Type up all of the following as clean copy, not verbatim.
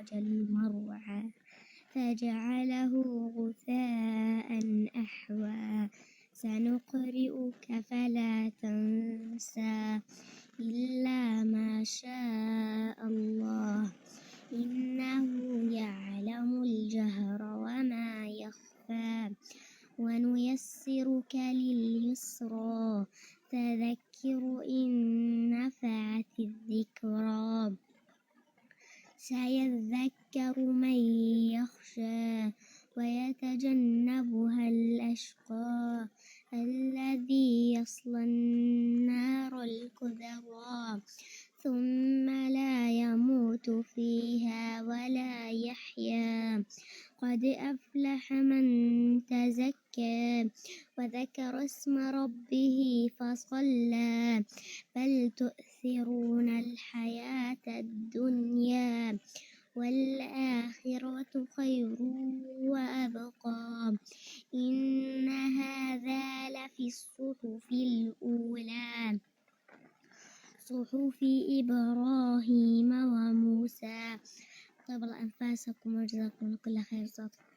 أخرج المرعى فجعله غثاء أحوى سنقرئك فلا تنسى إلا ما شاء الله إنه يعلم الجهر وما يخفى ونيسرك لليسرى فذكر إن نفعت الذكرى سيذكر من يخشى ويتجنبها الأشقى الذي يصلى النار الكبرى ثم لا يموت فيها ولا يحيا قد أفلح من تزكى وذكر اسم ربه فصلى بل تؤثرون الحياة الدنيا والآخرة خير وأبقى إن هذا لفي الصحف الأولى صحف إبراهيم وموسى طيب أنفاسكم وجزاكم كل خير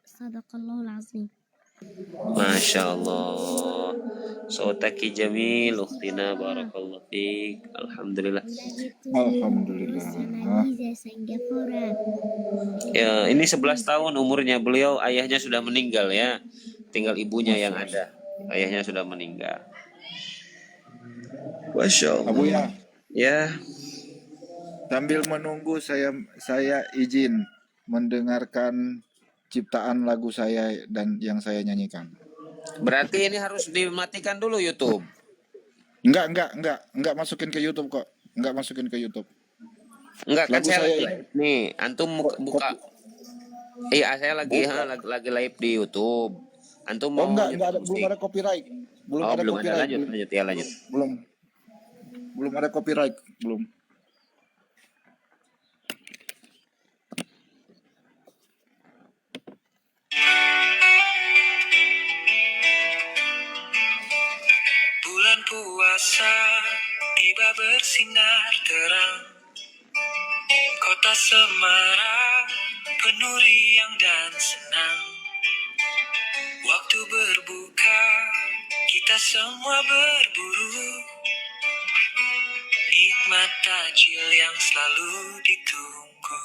صدق الله العظيم. Masya Allah. Sotaki jamil ukhtina barakallahu fiik. Alhamdulillah. Ya, ini 11 tahun umurnya beliau, ayahnya sudah meninggal ya. Tinggal ibunya yang ada. Ayahnya sudah meninggal. Masya Allah. Abu ya. Ya. Sambil menunggu saya izin mendengarkan ciptaan lagu saya dan yang saya nyanyikan. Berarti ini harus dimatikan dulu YouTube. Enggak masukin ke YouTube kok. Enggak masukin ke YouTube. Enggak kan Lagu saya saya lagi nih, antum buka. Iya, saya lagi live di YouTube. Antum mau enggak ada, belum ada copyright. Belum ada, lanjut ya, lanjut. Belum ada copyright, belum. Bulan puasa tiba bersinar terang, kota Semarang penuh riang dan senang. Waktu berbuka kita semua berburu nikmat takjil yang selalu ditunggu.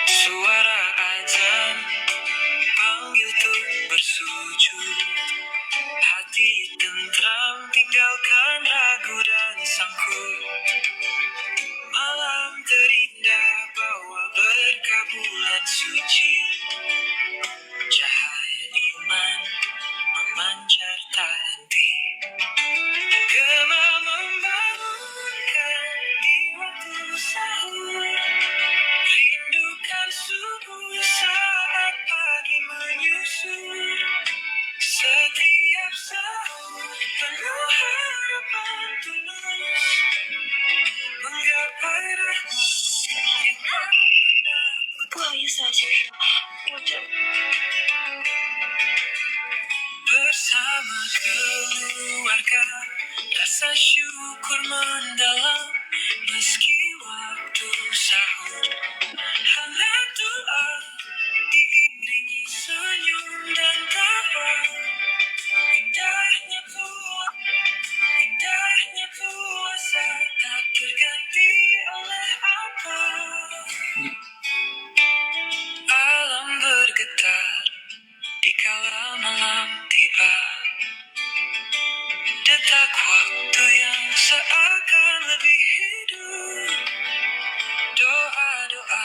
Suara azan panggil tuh bersujud, hati tentram tinggalkan ragu dan sangkut. Malam terindah bawa berkah bulan suci, cahaya iman memancar tak henti. Gema membangunkan di waktu sahur, rindukan subuh saat pagi menyusul. Setiap sahur penuh harapan tulus, menggapai rahmat yang tak pernah putus. Bersama keluarga rasa syukur mendalam, meski waktu sahur hangat doa diiringi senyum dan tawa. Indahnya puasa tak terganti oleh apa. Alam bergetar dikala malam tiba, detak waktu yang seakan lebih hidup. Doa-doa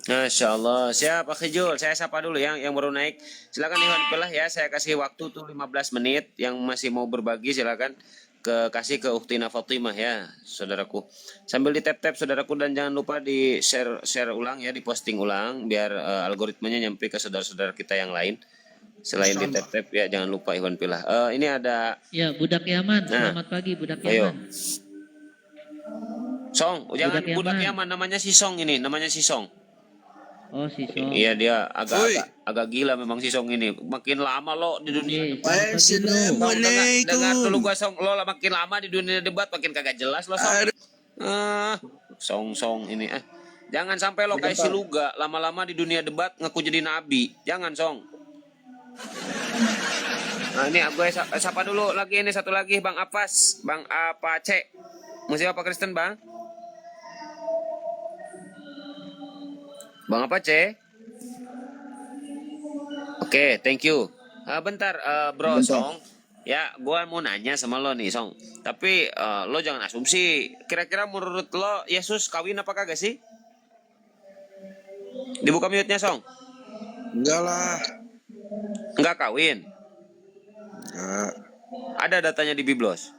Masya Allah. Siap Pak Khijul. Saya sapa dulu yang baru naik. Silakan Iwan Pilah ya. Saya kasih waktu tuh 15 menit. Yang masih mau berbagi silakan kasih ke Uktina Fatimah ya, saudaraku. Sambil di tap saudaraku, dan jangan lupa di share ulang ya, di posting ulang biar algoritmanya nyampe ke saudara-saudara kita yang lain. Selain di tap ya, jangan lupa Iwan Pilah. Ini ada Ya, Budak Yaman. Nah, Selamat pagi Budak ayo. Yaman. Song, jangan Budak Budak Yaman. Yaman, namanya si Song ini, namanya si Song. Oh, si Song. Iya, dia agak gila memang si Song ini. Makin lama lo di dunia Oke, selamat pagi bro. dengar dulu gua Song, lo makin lama di dunia debat makin kagak jelas lo Song. Song ini jangan sampai lo kayak si Luga lama-lama di dunia debat ngaku jadi nabi. Jangan Song. Nah ini gue sapa dulu lagi, ini satu lagi Bang Apas, Bang Apace. Muslim apa Kristen Bang? Bang Apace. Oke, thank you. Bentar, Bro Song. Ya, gua mau nanya sama lo nih, Song. Tapi lo jangan asumsi. Kira-kira menurut lo Yesus kawin apa kagak sih? Dibuka mute-nya, Song. Enggak lah. Enggak kawin. Enggak. Ada datanya di Biblos.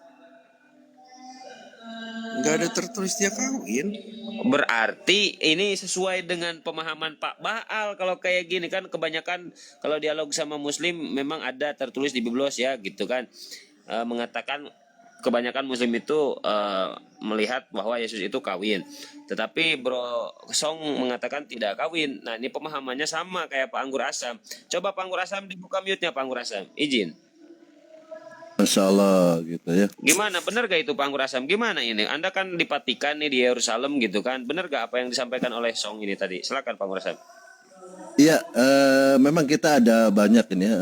Enggak ada tertulis dia kawin. Berarti ini sesuai dengan pemahaman Pak Baal. Kalau kayak gini kan kebanyakan kalau dialog sama Muslim memang ada tertulis di Biblos ya gitu kan. Mengatakan kebanyakan Muslim itu melihat bahwa Yesus itu kawin. Tetapi Bro Song mengatakan tidak kawin. Nah ini pemahamannya sama kayak Pak Anggur Asam. Coba Pak Anggur Asam dibuka mute-nya Pak Anggur Asam. Izin. Masya Allah gitu ya. Gimana, benar gak itu Pak Anggur Asam? Gimana ini? Anda kan dipatikan nih di Yerusalem gitu kan. Benar gak apa yang disampaikan oleh Song ini tadi? Silakan Pak Anggur Asam. Iya, memang kita ada banyak ini ya,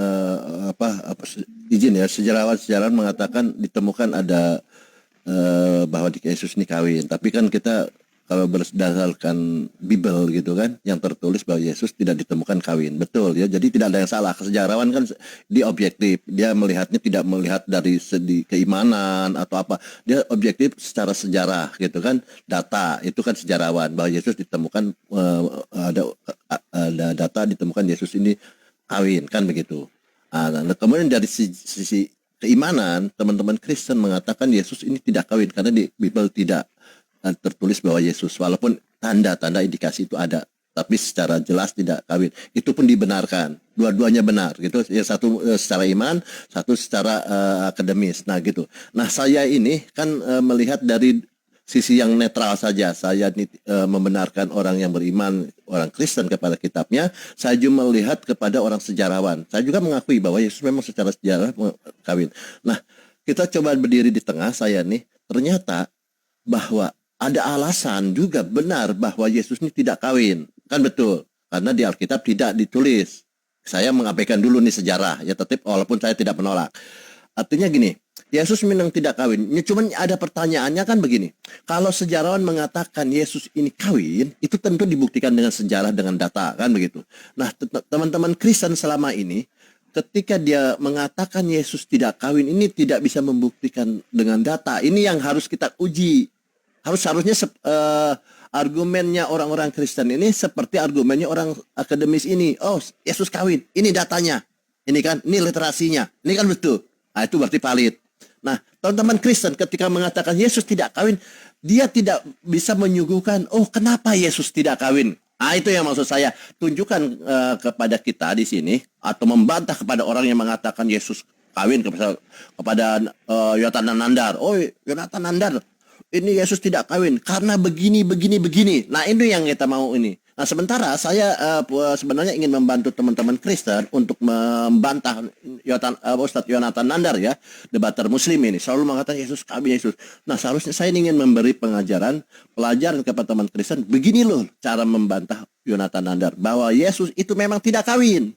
izin ya, sejarawan mengatakan ditemukan ada bahwa di Yesus ini kawin. Tapi kan kita kalau berdasarkan Bible gitu kan, yang tertulis bahwa Yesus tidak ditemukan kawin. Betul ya, jadi tidak ada yang salah. Sejarawan kan dia objektif, dia melihatnya tidak melihat dari segi keimanan atau apa. Dia objektif secara sejarah gitu kan, data itu kan sejarawan bahwa Yesus ditemukan ada data ditemukan Yesus ini kawin kan begitu. Nah, kemudian dari sisi keimanan, teman-teman Kristen mengatakan Yesus ini tidak kawin karena di Bible tidak tertulis bahwa Yesus, walaupun tanda-tanda indikasi itu ada, tapi secara jelas tidak kawin. Itu pun dibenarkan, dua-duanya benar gitu. Ya, satu secara iman, satu secara akademis. Nah gitu. Nah saya ini kan melihat dari sisi yang netral saja. Saya membenarkan orang yang beriman, orang Kristen kepada kitabnya. Saya juga melihat kepada orang sejarawan. Saya juga mengakui bahwa Yesus memang secara sejarah kawin. Nah kita coba berdiri di tengah saya nih. Ternyata bahwa ada alasan juga benar bahwa Yesus ini tidak kawin. Kan betul. Karena di Alkitab tidak ditulis. Saya mengabaikan dulu nih sejarah. Ya tetap walaupun saya tidak menolak. Artinya gini. Yesus memang tidak kawin. Cuman ada pertanyaannya kan begini. Kalau sejarawan mengatakan Yesus ini kawin. Itu tentu dibuktikan dengan sejarah, dengan data. Kan begitu. Nah teman-teman Kristen selama ini. Ketika dia mengatakan Yesus tidak kawin. Ini tidak bisa membuktikan dengan data. Ini yang harus kita uji. Harusnya argumennya orang-orang Kristen ini seperti argumennya orang akademis ini. Oh, Yesus kawin. Ini datanya. Ini kan, ini literasinya. Ini kan betul. Nah, itu berarti valid. Nah, teman-teman Kristen ketika mengatakan Yesus tidak kawin, dia tidak bisa menyuguhkan, oh kenapa Yesus tidak kawin? Nah, itu yang maksud saya. Tunjukkan kepada kita di sini, atau membantah kepada orang yang mengatakan Yesus kawin kepada Yonatan Nandar. Oh, Yonatan Nandar. Ini Yesus tidak kawin karena begini. Nah ini yang kita mau ini. Nah sementara saya sebenarnya ingin membantu teman-teman Kristen untuk membantah Ustadz Yonatan Nandar ya, debater Muslim ini selalu mengatakan Yesus kawin Yesus. Nah seharusnya saya ingin memberi pelajaran kepada teman Kristen. Begini loh cara membantah Yonatan Nandar bahwa Yesus itu memang tidak kawin.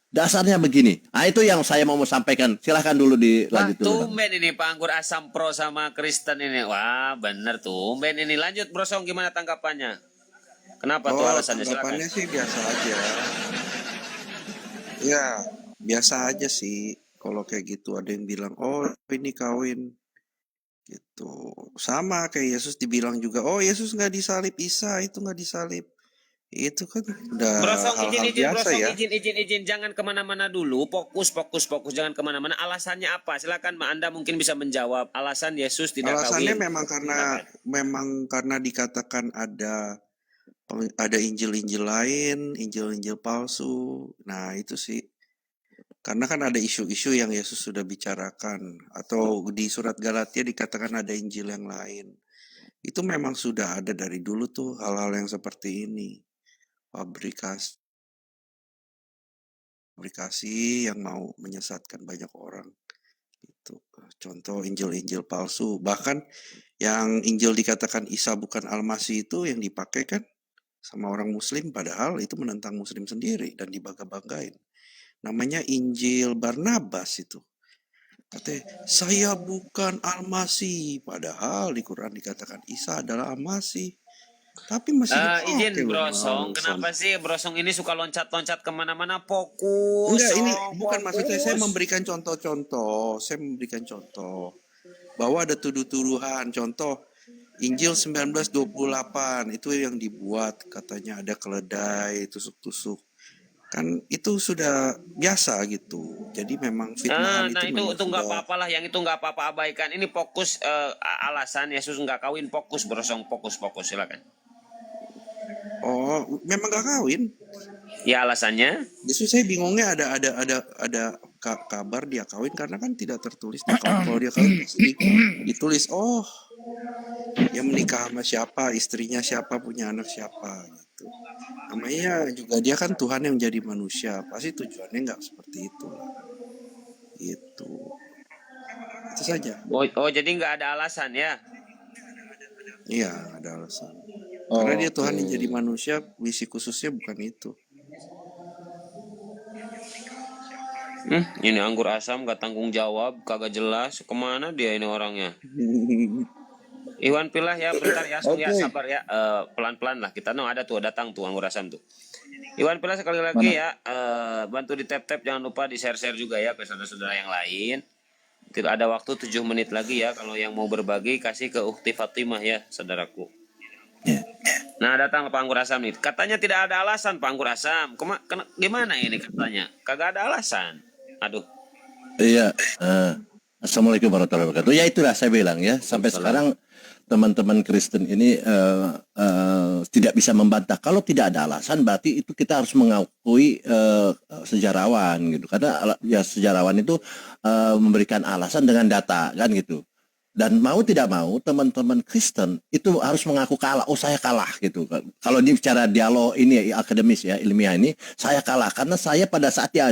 Dasarnya begini. Nah itu yang saya mau sampaikan. Silahkan dulu dilanjut dulu. Tumben ini Pak Anggur Asam pro sama Kristen ini. Wah bener tumben ini. Lanjut Bro Song, gimana tanggapannya? Kenapa tuh alasannya? Tanggapannya sih biasa aja. Ya biasa aja sih. Kalau kayak gitu ada yang bilang oh ini kawin gitu. Sama kayak Yesus dibilang juga oh Yesus nggak disalib, Isa itu nggak disalib. Itu kan udah Bro Song, hal-hal izin Bro biasa Song, ya. izin, jangan kemana-mana dulu, fokus, jangan kemana-mana. Alasannya apa? Silakan, Anda mungkin bisa menjawab. Alasan Yesus tidak Alasannya kawin. memang karena dikatakan ada Injil-Injil lain, Injil-Injil palsu. Nah, itu sih. Karena kan ada isu-isu yang Yesus sudah bicarakan, atau di surat Galatia dikatakan ada Injil yang lain. Itu memang sudah ada dari dulu tuh hal-hal yang seperti ini. Fabrikasi yang mau menyesatkan banyak orang. Itu contoh Injil-Injil palsu. Bahkan yang Injil dikatakan Isa bukan Al-Masih itu yang dipakai kan sama orang Muslim, padahal itu menentang Muslim sendiri dan dibangga-banggain. Namanya Injil Barnabas itu. Katanya, saya bukan Al-Masih. Padahal di Quran dikatakan Isa adalah Al-Masih. Tapi masih dipakai Izin Bro sama Song, orang kenapa Islam. sih Bro Song ini suka loncat-loncat kemana-mana? Fokus. Enggak, ini Song, bukan maksudnya saya fokus. memberikan contoh-contoh. Saya memberikan contoh bahwa ada tuduh-tuduhan. Contoh Injil 1928 itu yang dibuat katanya ada keledai, tusuk-tusuk. Kan itu sudah biasa gitu. Jadi memang fitnahan Nah itu itu memang nggak sudah. apa-apa lah, yang itu nggak apa-apa, abaikan. Ini fokus, alasan Yesus nggak kawin, fokus Bro Song, fokus, silakan. Oh, memang gak kawin. Ya alasannya? Justru saya bingungnya ada kabar dia kawin karena kan tidak tertulis dia kawin. Kalau dia kawin pasti ditulis, oh, dia menikah sama siapa, istrinya siapa, punya anak siapa gitu. Namanya juga dia kan Tuhan yang menjadi manusia, pasti tujuannya nggak seperti itu lah. Itu saja. Oh jadi nggak ada alasan ya? Iya, ada alasan. Karena dia Tuhan yang jadi manusia, misi khususnya bukan itu. Ini anggur asam gak tanggung jawab, kagak jelas kemana dia ini orangnya. Iwan pilah ya, bentar ya, Song ya, sabar ya, pelan-pelan lah kita. Ada tuh, datang tuh anggur asam tuh. Iwan pilah sekali lagi ya, bantu di tap-tap, jangan lupa di share-share juga ya ke saudara-saudara yang lain. Tidak ada waktu 7 menit lagi ya, kalau yang mau berbagi kasih ke Ukti Fatimah ya, saudaraku. Nah datang Pak Anggur Asam nih, katanya tidak ada alasan Pak Anggur Asam. Gimana ini katanya? Kagak ada alasan. Aduh. Iya. Assalamualaikum warahmatullahi wabarakatuh. Ya itulah saya bilang ya. Sampai sekarang teman-teman Kristen ini tidak bisa membantah. Kalau tidak ada alasan, berarti itu kita harus mengakui sejarawan gitu. Karena ya sejarawan itu memberikan alasan dengan data kan gitu. Dan mau tidak mau teman-teman Kristen itu harus mengaku kalah. Oh saya kalah gitu. Kalau di bicara dialog ini akademis ya ilmiah ini saya kalah karena saya pada saat ya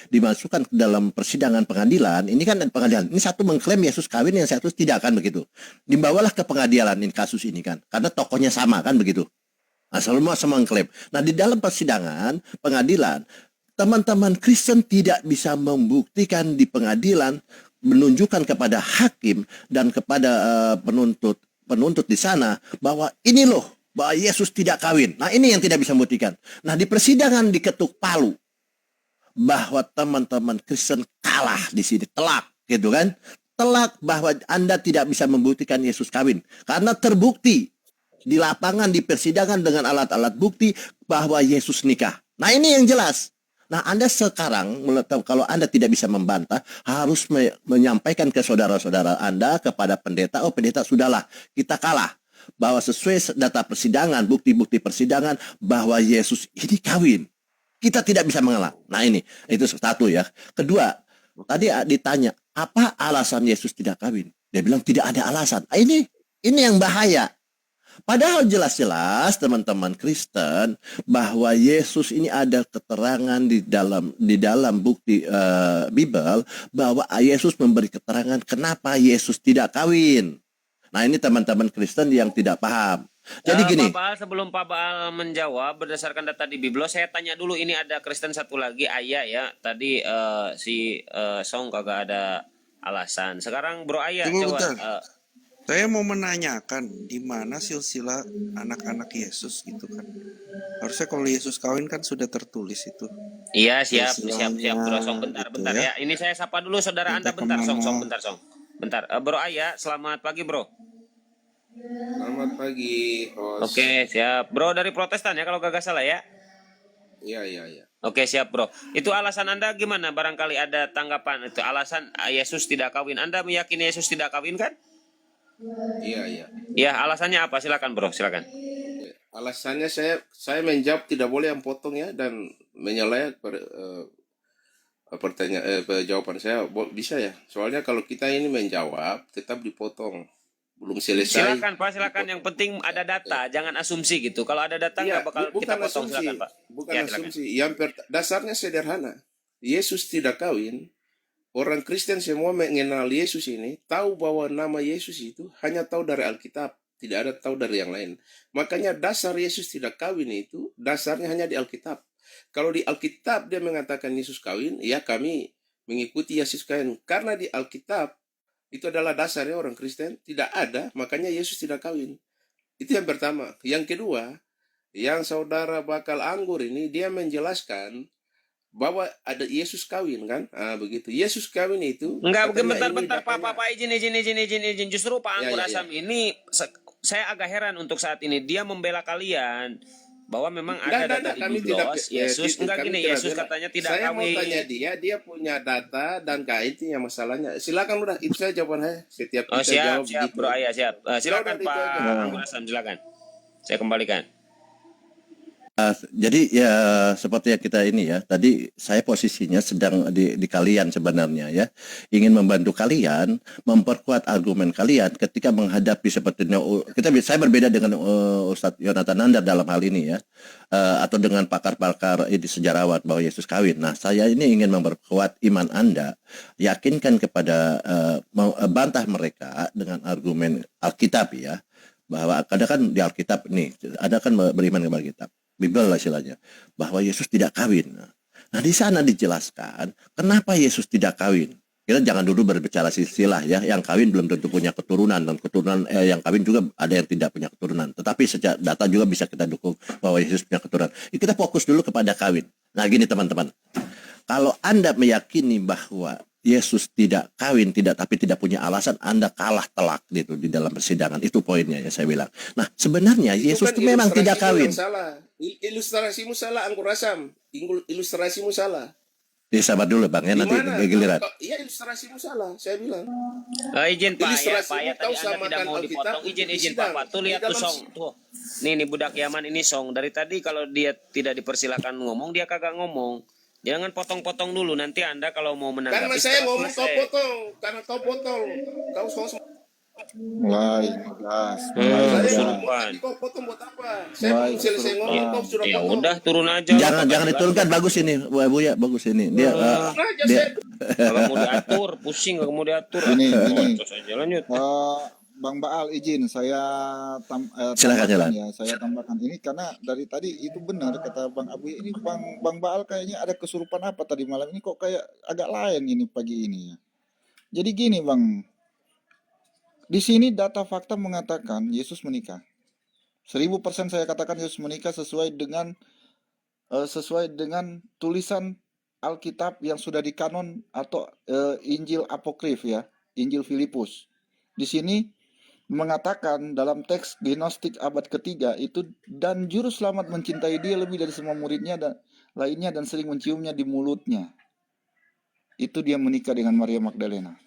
dimasukkan ke dalam persidangan pengadilan ini kan pengadilan ini satu mengklaim Yesus kawin yang satu tidak kan begitu. Dibawalah ke pengadilan ini kasus ini kan karena tokohnya sama kan begitu. Nah, semua mengklaim. Nah di dalam persidangan pengadilan teman-teman Kristen tidak bisa membuktikan di pengadilan menunjukkan kepada hakim dan kepada penuntut di sana bahwa ini loh bahwa Yesus tidak kawin. Nah ini yang tidak bisa membuktikan. Nah di persidangan diketuk palu bahwa teman-teman Kristen kalah di sini, telak gitu kan, telak bahwa Anda tidak bisa membuktikan Yesus kawin karena terbukti di lapangan di persidangan dengan alat-alat bukti bahwa Yesus nikah. Nah ini yang jelas. Nah, Anda sekarang, kalau Anda tidak bisa membantah, harus menyampaikan ke saudara-saudara Anda, kepada pendeta, oh pendeta, sudahlah, kita kalah. Bahwa sesuai data persidangan, bukti-bukti persidangan, bahwa Yesus ini kawin. Kita tidak bisa mengalah. Nah ini, itu satu ya. Kedua, tadi ditanya, apa alasan Yesus tidak kawin? Dia bilang tidak ada alasan. Nah, ini yang bahaya. Padahal jelas-jelas teman-teman Kristen bahwa Yesus ini ada keterangan di dalam bukti Bible bahwa Yesus memberi keterangan kenapa Yesus tidak kawin. Nah ini teman-teman Kristen yang tidak paham. Jadi gini. Pak Baal, sebelum Pak Baal menjawab berdasarkan data di Biblo, saya tanya dulu, ini ada Kristen satu lagi, Ayah ya. Tadi si Song kagak ada alasan. Sekarang Bro Ayah coba. Saya mau menanyakan di mana silsilah anak-anak Yesus gitu kan. Harusnya kalau Yesus kawin kan sudah tertulis itu. Iya, siap Bro Song, bentar ya. Ini saya sapa dulu saudara Anda bentar, Song, bentar Song. Bentar. Bro Ayah, selamat pagi, Bro. Selamat pagi, host. Oke, siap. Bro dari Protestan ya kalau gak salah ya. Iya. Oke, siap bro. Itu alasan Anda gimana? Barangkali ada tanggapan itu alasan Yesus tidak kawin. Anda meyakini Yesus tidak kawin kan? Iya. Ya, alasannya apa? Silakan bro, silakan. Alasannya saya menjawab tidak boleh yang potong ya dan menyalahi jawaban saya bisa ya. Soalnya kalau kita ini menjawab tetap dipotong. Belum selesai. Silakan Pak, silakan. Yang penting ada data, jangan asumsi gitu. Kalau ada data Iya, nggak bakal kita potong. Silakan Pak. Bukan Ya, silakan. asumsi. Dasarnya sederhana. Yesus tidak kawin. Orang Kristen semua mengenal Yesus ini, tahu bahwa nama Yesus itu hanya tahu dari Alkitab, tidak ada tahu dari yang lain. Makanya dasar Yesus tidak kawin itu, dasarnya hanya di Alkitab. Kalau di Alkitab dia mengatakan Yesus kawin, ya kami mengikuti Yesus kawin. Karena di Alkitab, itu adalah dasarnya orang Kristen, tidak ada, makanya Yesus tidak kawin. Itu yang pertama. Yang kedua, yang saudara bakal anggur ini, dia menjelaskan bahwa ada Yesus kawin kan? Begitu. Yesus kawin itu Enggak, katanya bentar ini Pak izin. Justru Pak Anggur Ya. Asam ini saya agak heran untuk saat ini dia membela kalian bahwa memang ada data di kami Biblos, Yesus enggak kami gini, tidak Yesus bela. katanya tidak Saya mau kawin. tanya dia punya data dan kaitannya masalahnya. Silakan udah, itu saya jawaban saya. Setiap Oh, kita jawab siap begitu. bro, ya siap. Silakan Udah, itu Pak aja. Anggur Asam, silakan. Saya kembalikan. Jadi ya seperti yang kita ini ya, tadi saya posisinya sedang di kalian sebenarnya ya, ingin membantu kalian memperkuat argumen kalian ketika menghadapi sepertinya saya berbeda dengan Ustadz Yonatan Nandar dalam hal ini ya, atau dengan pakar-pakar di sejarawan bahwa Yesus kawin. Nah, saya ini ingin memperkuat iman Anda, yakinkan kepada bantah mereka dengan argumen Alkitab ya, bahwa ada kan di Alkitab nih, ada kan beriman kepada Alkitab. Bible lah istilahnya, bahwa Yesus tidak kawin. Nah, di sana dijelaskan kenapa Yesus tidak kawin. Kita jangan dulu berbicara silsilah ya, yang kawin belum tentu punya keturunan, dan keturunan yang kawin juga ada yang tidak punya keturunan. Tetapi secara data juga bisa kita dukung bahwa Yesus punya keturunan. Kita fokus dulu kepada kawin. Nah, gini teman-teman, kalau Anda meyakini bahwa Yesus tidak kawin, tapi tidak punya alasan, Anda kalah telak gitu di dalam persidangan. Itu poinnya ya saya bilang. Nah, sebenarnya Yesus itu memang tidak kawin. Ilustrasimu salah, Anggur Asam. Ilustrasimu salah. Ya, sabar dulu Bang ya, nanti giliran. Iya, ilustrasimu salah, saya bilang. Izin Pak ya, Ilustrasimu ya kau tadi Anda tidak samakan mau Alkitab dipotong. untuk Izin disidang. Pak. Tuh lihat Di tuh dalam Song. Tuh. Nih budak Yaman ini Song. Dari tadi kalau dia tidak dipersilakan ngomong, dia kagak ngomong. Jangan potong-potong dulu, nanti Anda kalau mau menanggapi. Karena saya setelah ngomong kau selesai. potong, karena kau potong. Kau host. Mulai gas. Saya kesurupan. ngomong, kau potong buat apa? Saya belum selesai ngomong, kau sudah Ya potong. udah turun aja. Jangan diturunkan, bagus ini Bu ya, bagus ini. Dia Kalau mau diatur, pusing kalau mau diatur. Ini. Terus aja lanjut. Bang Baal izin saya Silakan, tambahkan ya, saya tambahkan ini karena dari tadi itu benar kata Bang Abu ini Bang Baal kayaknya ada kesurupan apa tadi malam ini kok kayak agak lain ini pagi ini ya. Jadi gini Bang, di sini data fakta mengatakan Yesus menikah. 1000% saya katakan Yesus menikah sesuai dengan tulisan Alkitab yang sudah dikanon atau Injil Apokrif ya, Injil Filipus. Di sini mengatakan dalam teks Gnostik abad ketiga itu, dan juru selamat mencintai dia lebih dari semua muridnya dan lainnya dan sering menciumnya di mulutnya. Itu dia menikah dengan Maria Magdalena.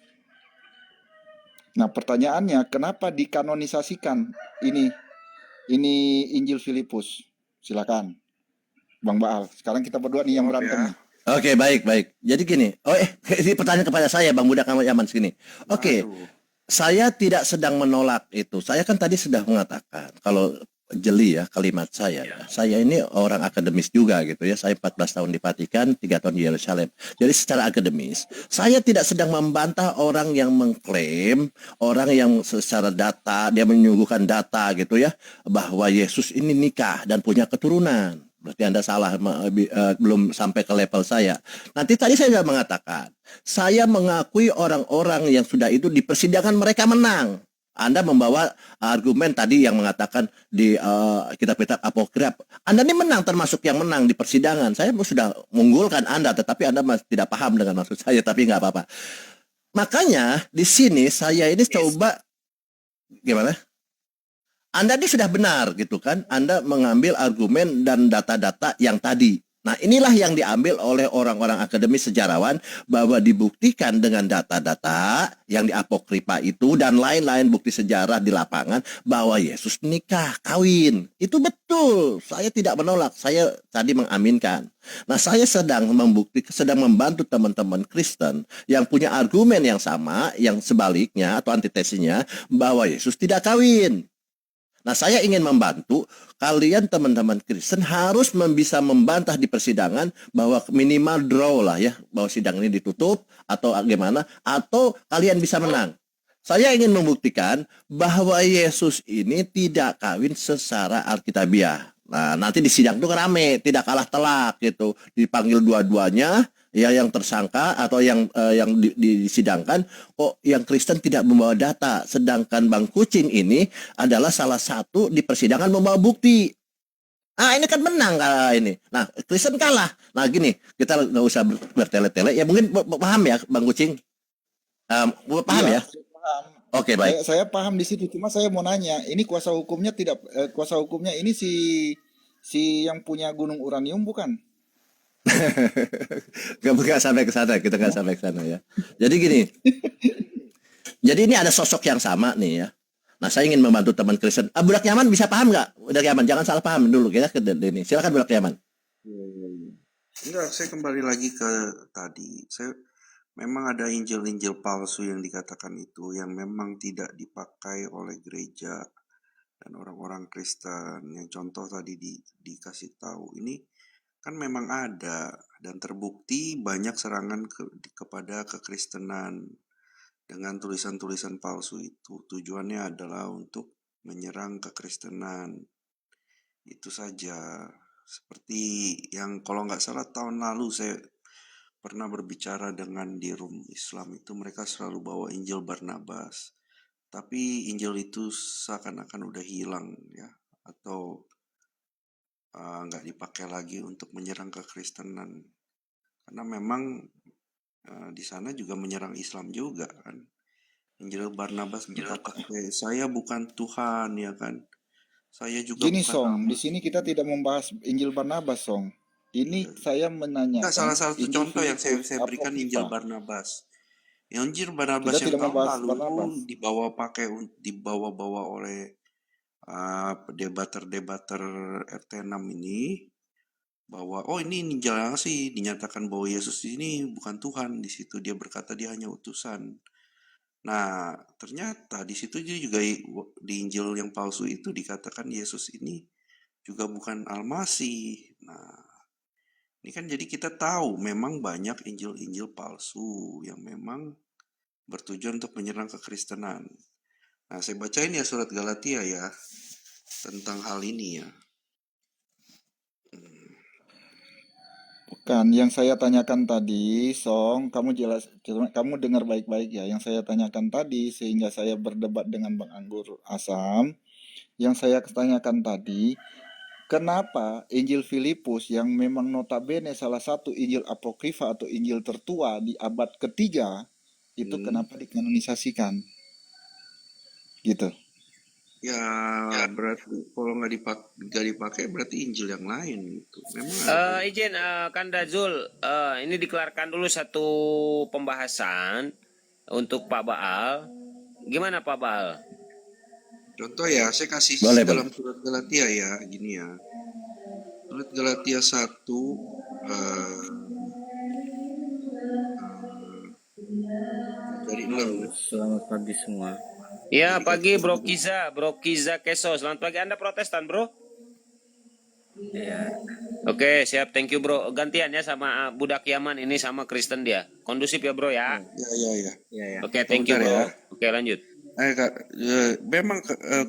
Nah, pertanyaannya kenapa dikanonisasikan ini Injil Filipus? Silakan Bang Baal. Sekarang kita berdua nih yang berantem. Oke, baik. Jadi gini. Ini pertanyaan kepada saya Bang Budak Yaman sini. Oke. Saya tidak sedang menolak itu. Saya kan tadi sudah mengatakan kalau jeli ya kalimat saya. Saya ini orang akademis juga gitu ya. Saya 14 tahun di Vatikan, 3 tahun di Yerusalem. Jadi secara akademis, saya tidak sedang membantah orang yang mengklaim, orang yang secara data, dia menyuguhkan data gitu ya, bahwa Yesus ini nikah dan punya keturunan. Berarti Anda salah, belum sampai ke level saya. Nanti tadi saya sudah mengatakan, saya mengakui orang-orang yang sudah itu di persidangan mereka menang. Anda membawa argumen tadi yang mengatakan di kitab-kitab apokrif. Anda ini menang, termasuk yang menang di persidangan. Saya sudah mengunggulkan Anda, tetapi Anda masih tidak paham dengan maksud saya, tapi nggak apa-apa. Makanya di sini saya ini coba gimana? Anda ini sudah benar gitu kan. Anda mengambil argumen dan data-data yang tadi. Nah, inilah yang diambil oleh orang-orang akademis sejarawan bahwa dibuktikan dengan data-data yang di apokripa itu dan lain-lain bukti sejarah di lapangan bahwa Yesus nikah, kawin. Itu betul. Saya tidak menolak. Saya tadi mengaminkan. Nah, saya sedang membantu teman-teman Kristen yang punya argumen yang sama, yang sebaliknya atau antitesinya bahwa Yesus tidak kawin. Nah, saya ingin membantu kalian teman-teman Kristen harus bisa membantah di persidangan bahwa minimal draw lah ya, bahwa sidang ini ditutup atau gimana, atau kalian bisa menang. Saya ingin membuktikan bahwa Yesus ini tidak kawin secara alkitabiah. Nah, nanti di sidang itu rame, tidak kalah telak gitu. Dipanggil dua-duanya, ya yang tersangka atau yang disidangkan, kok yang Kristen tidak membawa data, sedangkan Bang Kucing ini adalah salah satu di persidangan membawa bukti. Ah, ini kan menang ini. Nah, Kristen kalah. Nah, gini, kita nggak usah bertele-tele. Ya mungkin paham ya, Bang Kucing. Paham Iya, ya? saya paham. Oke, baik. Saya paham di situ. Cuma saya mau nanya, ini kuasa hukumnya kuasa hukumnya ini si yang punya gunung uranium bukan? Nggak sampai ke sana, kita nggak sampai ke sana ya. Jadi gini, jadi ini ada sosok yang sama nih ya. Nah, saya ingin membantu teman Kristen. Budak Yaman bisa paham nggak? Budak Yaman, jangan salah paham dulu kita ke ini. Silakan Budak Yaman. Enggak, saya kembali lagi ke tadi. Memang ada injil-injil palsu yang dikatakan itu yang memang tidak dipakai oleh gereja dan orang-orang Kristen. Yang contoh tadi dikasih tahu ini kan memang ada dan terbukti banyak serangan kepada kekristenan dengan tulisan-tulisan palsu itu. Tujuannya adalah untuk menyerang kekristenan. Itu saja. Seperti yang kalau nggak salah tahun lalu saya pernah berbicara dengan di room Islam itu, mereka selalu bawa Injil Barnabas. Tapi Injil itu seakan-akan udah hilang ya, atau nggak dipakai lagi untuk menyerang kekristenan. Karena memang di sana juga menyerang Islam juga kan. Injil Barnabas berkata, saya bukan Tuhan ya kan. Saya juga Gini bukan Song, Allah. di sini kita tidak membahas Injil Barnabas Song. Ini saya menanyakan Salah satu Injil contoh yang saya Filipus berikan Injil Apokrifa. Barnabas. Injil Barnabas Kita yang tidak tahun membahas lalu Barnabas. dibawa oleh debater RT6 ini, bahwa ini Injil sih dinyatakan bahwa Yesus ini bukan Tuhan. Di situ dia berkata dia hanya utusan. Nah, ternyata di situ juga di Injil yang palsu itu dikatakan Yesus ini juga bukan Almasih. Nah, ini kan jadi kita tahu memang banyak Injil-Injil palsu yang memang bertujuan untuk menyerang kekristenan. Nah, saya bacain ya surat Galatia ya tentang hal ini ya. Bukan, yang saya tanyakan tadi, Song, kamu dengar baik-baik ya. Yang saya tanyakan tadi, sehingga saya berdebat dengan Bang Anggur Asam. Yang saya tanyakan tadi, kenapa Injil Filipus yang memang notabene salah satu Injil Apokrifa atau Injil tertua di abad ketiga, itu kenapa dikanonisasikan? Gitu. Ya berarti kalau nggak dipakai berarti Injil yang lain gitu. Memang Izin Kanda Zul, ini dikelarkan dulu satu pembahasan untuk Pak Baal. Gimana Pak Baal? contoh ya, saya kasih Boleh, dalam surat Galatia ya, gini ya. Surat Galatia 1 dari 6. Selamat pagi semua. Ya, pagi Bro Kiza Keso. Selamat pagi, Anda Protestan, Bro? Ya, Oke, siap. Thank you, Bro. Gantian ya sama Budak Yaman, ini sama Kristen dia. Kondusif ya, Bro ya. Ya. Oke, thank you, Bro. Sebentar ya. Oke, lanjut. Memang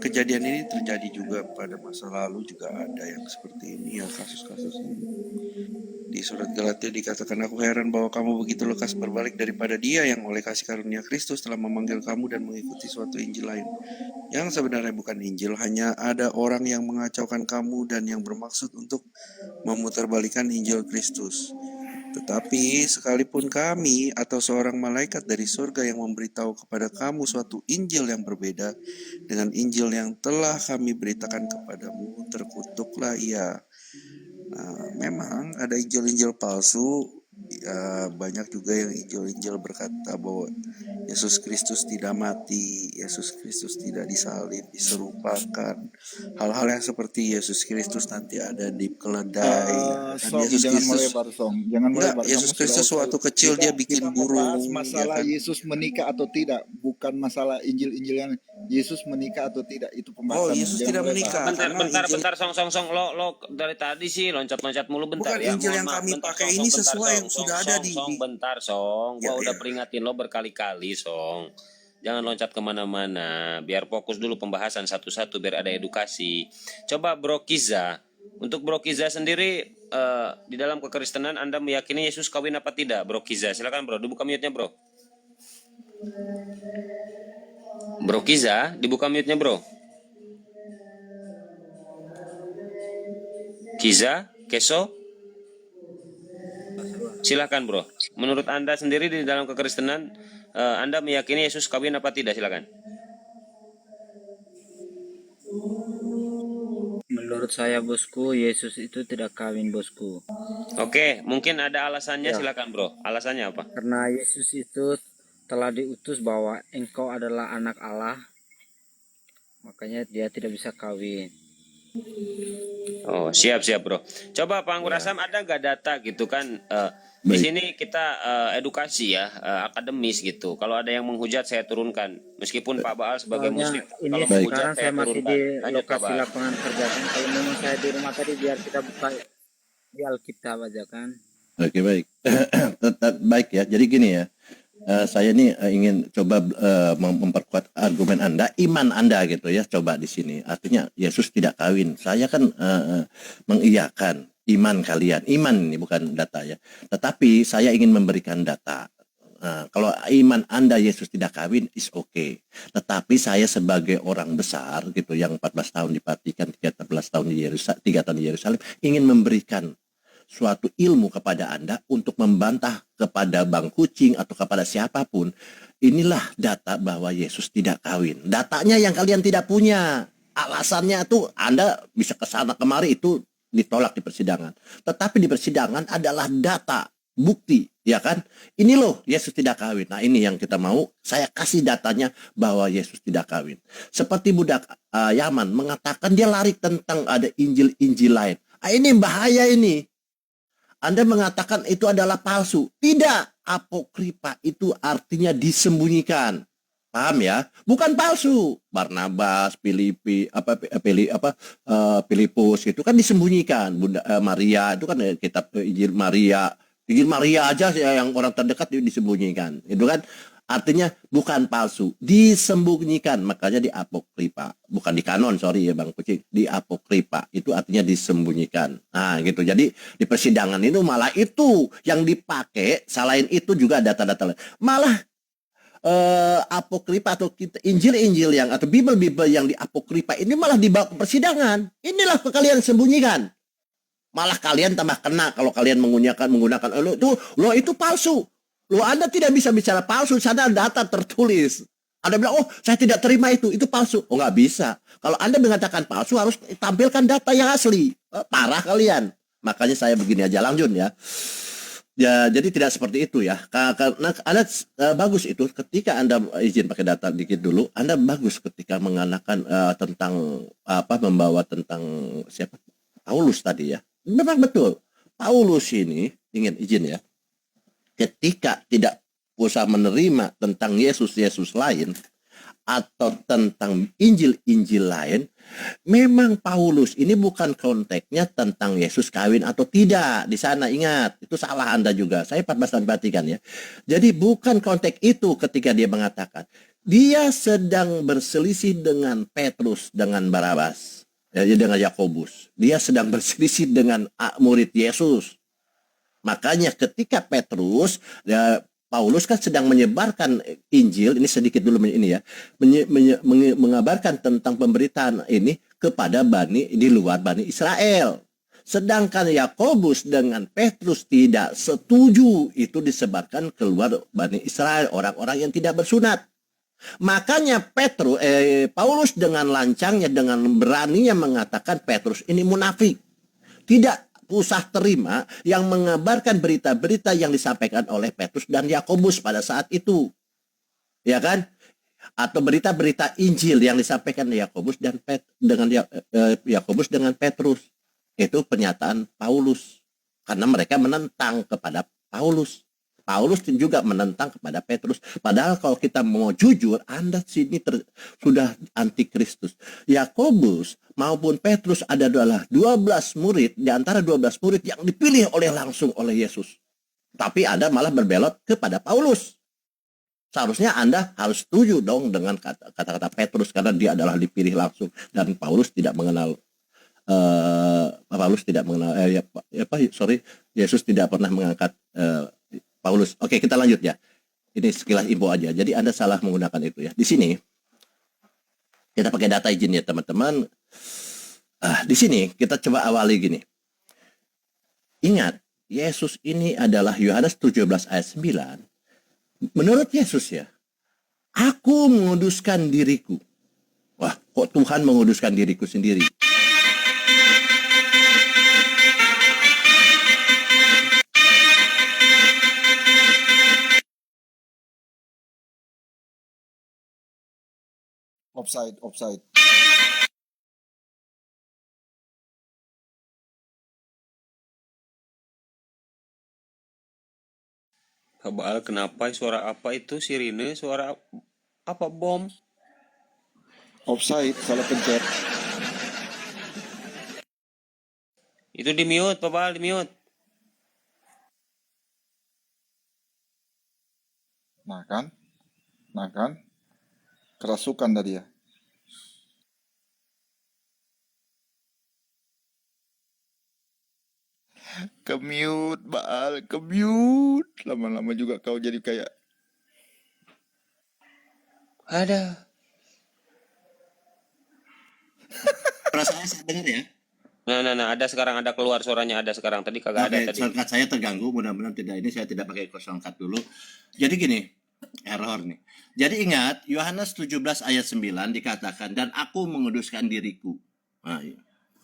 kejadian ini terjadi juga pada masa lalu, juga ada yang seperti ini ya, kasus-kasus ini. Di surat Galatia dikatakan, aku heran bahwa kamu begitu lekas berbalik daripada Dia yang oleh kasih karunia Kristus telah memanggil kamu dan mengikuti suatu Injil lain yang sebenarnya bukan Injil. Hanya ada orang yang mengacaukan kamu dan yang bermaksud untuk memutarbalikkan Injil Kristus. Tetapi sekalipun kami atau seorang malaikat dari surga yang memberitahu kepada kamu suatu Injil yang berbeda dengan Injil yang telah kami beritakan kepadamu, terkutuklah ia. Nah, memang ada Injil-Injil palsu. Ya, banyak juga yang Injil-Injil berkata bahwa Yesus Kristus tidak mati, Yesus Kristus tidak disalib, diserupakan. Hal-hal yang seperti Yesus Kristus nanti ada di keledai. Dan Song, Yesus jangan Kristus, melebar, Song. Jangan enggak, melebar. Yesus Kamu sudah Kristus over. waktu kecil dia bikin Kita membahas burung, ya masalah kan? Yesus menikah atau tidak, bukan masalah Injil-Injil yang Yesus menikah atau tidak. Itu Oh, pembahasannya. Yesus Jangan tidak melebar. menikah Bentar, karena bentar, Injil, bentar, song. Lo dari tadi sih loncat-loncat mulu bentar bukan ya. Injil Mohon yang maaf, kami bentar, pakai song, ini bentar, sesuai yang sudah ada di bentar, song. ya, Gua udah ya. peringatin lo berkali-kali, song. Jangan loncat kemana-mana. Biar fokus dulu pembahasan satu-satu, biar ada edukasi. Coba Bro Kiza. Untuk Bro Kiza sendiri, di dalam kekristenan Anda meyakini Yesus kawin apa tidak, Bro Kiza? Silakan Bro, dibuka mute-nya Bro. Bro Kiza, dibuka mute-nya Bro. Kiza, Keso, silakan Bro. Menurut Anda sendiri di dalam kekristenan, Anda meyakini Yesus kawin apa tidak? Silakan. Menurut saya bosku, Yesus itu tidak kawin bosku. Oke, mungkin ada alasannya, Ya, silakan Bro. Alasannya apa? karena Yesus itu telah diutus bahwa engkau adalah anak Allah, makanya dia tidak bisa kawin. Oh, siap Bro. Coba Pak Anggur Ya, Asam, ada nggak data gitu kan? Di Baik. sini kita edukasi ya, akademis gitu. Kalau ada yang menghujat saya turunkan. Meskipun Pak Baal sebagai soalnya muslim, ini kalau Baik. menghujat sekarang saya saya masih turunkan. di Lanjut Pak lokasi Baal. lapangan kerja kan. Kalau memang saya di rumah tadi biar kita buka di Alkitab aja kan. Oke, baik. Tetap baik ya. Jadi gini ya. Saya nih ingin coba memperkuat argumen Anda, iman Anda gitu ya. Coba di sini. Artinya Yesus tidak kawin. Saya kan mengiyakan iman kalian. Iman ini bukan data ya. Tetapi saya ingin memberikan data. Kalau iman Anda Yesus tidak kawin is okay. Tetapi saya sebagai orang besar gitu yang 14 tahun diperhatikan, 13 tahun di Yerusalem, 3 tahun di Yerusalem, ingin memberikan suatu ilmu kepada Anda untuk membantah kepada Bang Kucing atau kepada siapapun. Inilah data bahwa Yesus tidak kawin. Datanya yang kalian tidak punya. Alasannya itu Anda bisa ke sana kemari, itu ditolak di persidangan. Tetapi di persidangan adalah data, bukti, ya kan? Ini loh Yesus tidak kawin. Nah, ini yang kita mau. Saya kasih datanya bahwa Yesus tidak kawin. Seperti budak Yaman mengatakan dia lari tentang ada Injil-Injil lain. Ini bahaya ini. Anda mengatakan itu adalah palsu. Tidak, apokripa itu artinya disembunyikan. Paham ya? Bukan palsu. Barnabas, Filipus itu kan disembunyikan. Bunda Maria itu kan kitab Injil Maria. Injil Maria aja yang orang terdekat itu disembunyikan. Itu kan artinya bukan palsu, disembunyikan. Makanya di apokripa, bukan di kanon, sorry ya Bang Kucing. Di apokripa itu artinya disembunyikan. Nah gitu. Jadi di persidangan itu malah itu yang dipakai. Selain itu juga data-data lain. Malah apokripa atau Injil-Injil yang atau Bible yang di apokripa ini malah dibawa ke persidangan. Inilah kalian sembunyikan. Malah kalian tambah kena kalau kalian menggunakan itu palsu. Anda tidak bisa bicara palsu, sana data tertulis. Anda bilang, oh saya tidak terima itu palsu. Oh nggak bisa. Kalau Anda mengatakan palsu harus tampilkan data yang asli. Parah kalian. Makanya saya begini aja lanjut ya. Ya, jadi tidak seperti itu ya. Karena Anda bagus itu ketika Anda izin pakai data dikit dulu, Anda bagus ketika mengatakan tentang membawa tentang siapa? Paulus tadi ya. Memang betul. Paulus ini izin ya. Ketika tidak usah menerima tentang Yesus lain atau tentang Injil lain, memang Paulus ini bukan konteksnya tentang Yesus kawin atau tidak. Di sana ingat, itu salah Anda juga. Saya 14 tahun perhatikan ya. Jadi bukan konteks itu ketika dia mengatakan dia sedang berselisih dengan Petrus, dengan Barabas, ya, dengan Yakobus. Dia sedang berselisih dengan murid Yesus. Makanya ketika Petrus, Paulus kan sedang menyebarkan Injil, ini sedikit dulu ini ya, mengabarkan tentang pemberitaan ini kepada di luar Bani Israel. Sedangkan Yakobus dengan Petrus tidak setuju, itu disebabkan keluar Bani Israel, orang-orang yang tidak bersunat. Makanya Paulus dengan lancangnya, dengan beraninya mengatakan Petrus ini munafik. Tidak usah terima yang mengabarkan berita-berita yang disampaikan oleh Petrus dan Yakobus pada saat itu. Ya kan? Atau berita-berita Injil yang disampaikan Yakobus Yakobus dengan Petrus. Itu pernyataan Paulus. Karena mereka menentang kepada Paulus. Paulus juga menentang kepada Petrus. Padahal kalau kita mau jujur, Anda sini sudah antikristus. Yakobus maupun Petrus adalah 12 murid, di antara 12 murid yang dipilih langsung oleh Yesus. Tapi Anda malah berbelot kepada Paulus. Seharusnya Anda harus setuju dong dengan kata-kata Petrus, karena dia adalah dipilih langsung. Dan Paulus tidak mengenal Yesus tidak pernah mengangkat Paulus. Oke, kita lanjut ya. Ini sekilas info aja. Jadi Anda salah menggunakan itu ya. Di sini kita pakai data izin ya teman-teman. Di sini kita coba awali gini. Ingat, Yesus ini adalah Yohanes 17 ayat 9. Menurut Yesus ya, aku menguduskan diriku. Wah, kok Tuhan menguduskan diriku sendiri? Offside. Baal, kenapa? Suara apa itu? Sirine? Suara apa? Bom? Offside, salah pencet. Itu di mute, Pak Baal, di mute. Nah kan? Kerasukan tadi ya. Ke-mute, Baal, ke-mute. Lama-lama juga kau jadi kayak Ada. Perasaan saya dengar ya. Nah, ada sekarang, ada keluar suaranya, ada sekarang. Tadi kagak ada tadi. Shortcut saya terganggu, mudah-mudahan tidak. Ini saya tidak pakai shortcut dulu. Jadi gini, error nih. Jadi ingat, Yohanes 17 ayat 9 dikatakan, dan aku menguduskan diriku. Nah,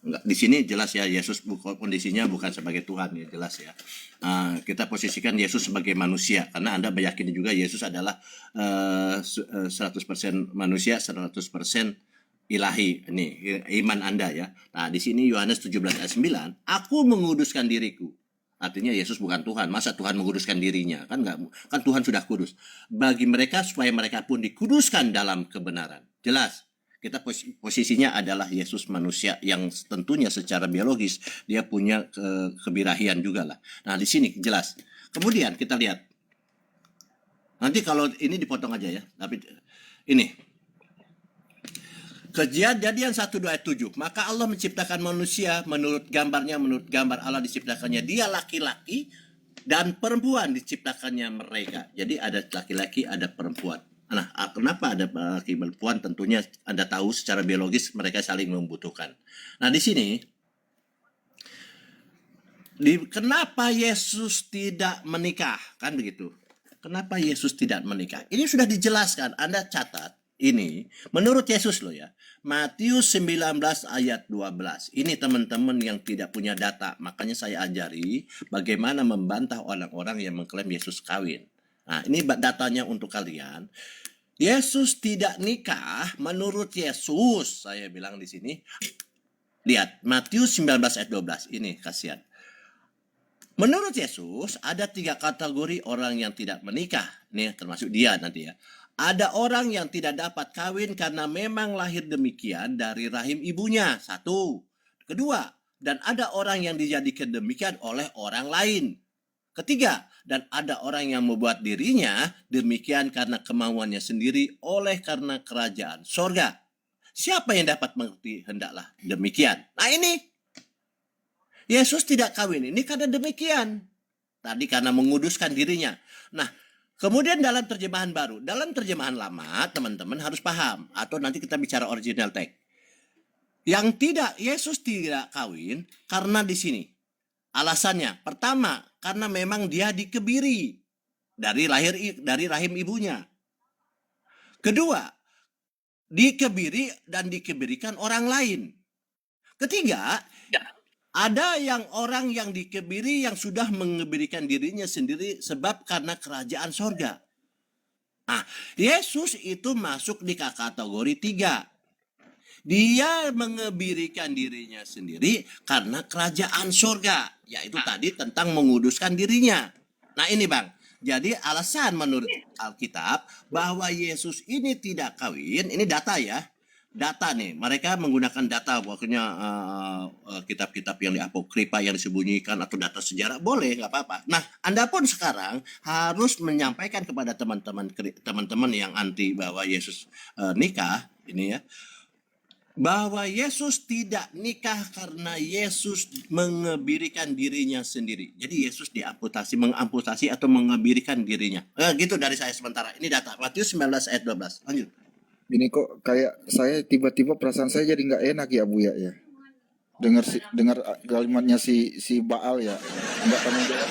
enggak, di sini jelas ya, Yesus kondisinya bukan sebagai Tuhan ya, jelas ya. Kita posisikan Yesus sebagai manusia, karena Anda meyakini juga Yesus adalah 100% manusia, 100% ilahi. Ini iman Anda ya. Nah, di sini Yohanes 17 ayat 9, aku menguduskan diriku. Artinya Yesus bukan Tuhan. Masa Tuhan menguduskan dirinya? Kan enggak, kan Tuhan sudah kudus. Bagi mereka supaya mereka pun dikuduskan dalam kebenaran. Jelas. Kita posisinya adalah Yesus manusia yang tentunya secara biologis dia punya kebirahian juga lah. Nah, di sini jelas. Kemudian kita lihat. Nanti kalau ini dipotong aja ya. Tapi ini Kejadian 1:2 ayat 7. Maka Allah menciptakan manusia menurut gambarnya, menurut gambar Allah diciptakannya. Dia laki-laki dan perempuan diciptakannya mereka. Jadi ada laki-laki, ada perempuan. Nah, kenapa ada laki perempuan? Tentunya Anda tahu secara biologis mereka saling membutuhkan. Nah, di sini kenapa Yesus tidak menikah? Kan begitu. Kenapa Yesus tidak menikah? Ini sudah dijelaskan. Anda catat. Ini menurut Yesus loh ya. Matius 19 ayat 12. Ini teman-teman yang tidak punya data. Makanya saya ajari bagaimana membantah orang-orang yang mengklaim Yesus kawin. Nah, ini datanya untuk kalian. Yesus tidak nikah menurut Yesus. Saya bilang di sini. Lihat, Matius 19 ayat 12. Ini kasihan. Menurut Yesus ada 3 kategori orang yang tidak menikah. Nih termasuk dia nanti ya. Ada orang yang tidak dapat kawin karena memang lahir demikian dari rahim ibunya. 1. Kedua, dan ada orang yang dijadikan demikian oleh orang lain. Ketiga, dan ada orang yang membuat dirinya demikian karena kemauannya sendiri oleh karena kerajaan sorga. Siapa yang dapat mengerti hendaklah demikian. Nah ini, Yesus tidak kawin ini karena demikian. Tadi karena menguduskan dirinya. Nah, kemudian dalam terjemahan baru, dalam terjemahan lama teman-teman harus paham. Atau nanti kita bicara original text. Yang tidak, Yesus tidak kawin karena di sini. Alasannya, pertama, karena memang dia dikebiri dari rahim ibunya. Kedua, dikebiri dan dikebirikan orang lain. Ketiga, ada orang yang dikebiri yang sudah mengebirikan dirinya sendiri sebab karena kerajaan sorga. Nah, Yesus itu masuk di kategori 3. Dia mengebirikan dirinya sendiri karena kerajaan sorga, yaitu tadi tentang menguduskan dirinya. Nah ini Bang, jadi alasan menurut Alkitab bahwa Yesus ini tidak kawin, ini data ya. Data nih, mereka menggunakan data, pokoknya kitab-kitab yang di apokrifa yang disembunyikan atau data sejarah boleh, nggak apa-apa. Nah, Anda pun sekarang harus menyampaikan kepada teman-teman yang anti bahwa Yesus nikah ini ya, bahwa Yesus tidak nikah karena Yesus mengebirikan dirinya sendiri. Jadi Yesus mengamputasi atau mengebirikan dirinya. Gitu dari saya sementara. Ini data Matius 19 ayat 12. Lanjut. Ini kok kayak saya tiba-tiba perasaan saya jadi nggak enak ya Buya ya. Dengar kalimatnya si Baal ya. Nggak tanggung jawab.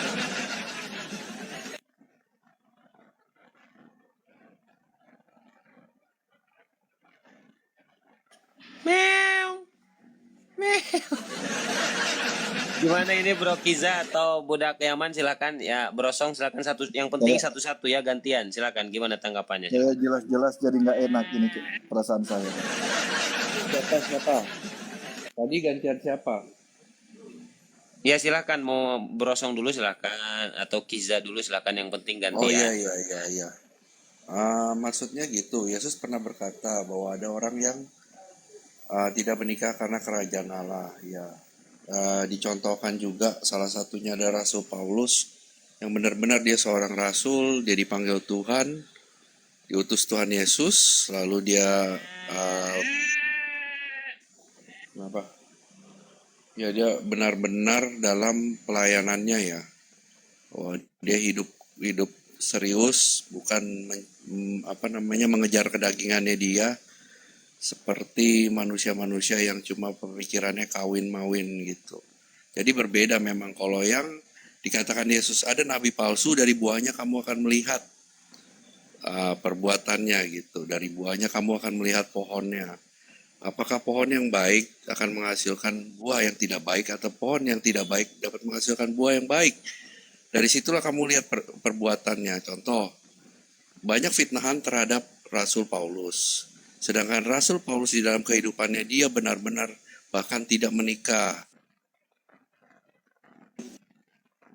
Gimana ini Bro Kiza atau Budak Yaman, silakan ya. Brosong silakan satu, yang penting satu-satu ya, gantian. Silakan, gimana tanggapannya? Saya jelas-jelas jadi nggak enak ini perasaan saya. Siapa? Tadi gantian siapa? Ya silakan, mau Brosong dulu silakan atau Kiza dulu silakan, yang penting gantian. Oh iya. Maksudnya gitu, Yesus pernah berkata bahwa ada orang yang tidak menikah karena kerajaan Allah. Ya, dicontohkan juga salah satunya ada Rasul Paulus yang benar-benar dia seorang rasul, dia dipanggil Tuhan, diutus Tuhan Yesus, lalu dia ya dia benar-benar dalam pelayanannya ya. Oh, dia hidup serius, bukan mengejar kedagingannya dia seperti manusia-manusia yang cuma pemikirannya kawin-mawin gitu. Jadi berbeda memang. Kalau yang dikatakan Yesus ada nabi palsu, dari buahnya kamu akan melihat perbuatannya gitu. Dari buahnya kamu akan melihat pohonnya. Apakah pohon yang baik akan menghasilkan buah yang tidak baik, atau pohon yang tidak baik dapat menghasilkan buah yang baik? Dari situlah kamu lihat perbuatannya. Contoh, banyak fitnahan terhadap Rasul Paulus. Sedangkan Rasul Paulus di dalam kehidupannya dia benar-benar bahkan tidak menikah.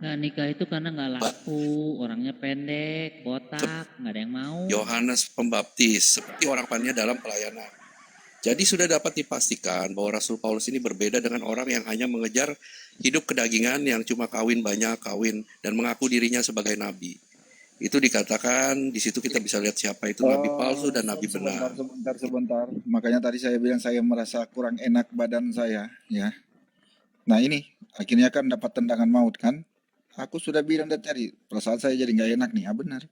Nggak nikah itu karena nggak laku, orangnya pendek, botak, nggak ada yang mau. Yohanes Pembaptis seperti orang tuannya dalam pelayanan. Jadi sudah dapat dipastikan bahwa Rasul Paulus ini berbeda dengan orang yang hanya mengejar hidup kedagingan, yang cuma kawin dan mengaku dirinya sebagai nabi. Itu dikatakan di situ kita bisa lihat siapa itu nabi palsu dan nabi benar. Sebentar. Makanya tadi saya bilang saya merasa kurang enak badan saya ya. Nah ini akhirnya kan dapat tendangan maut kan. Aku sudah bilang dari tadi, perasaan saya jadi nggak enak nih. Benar.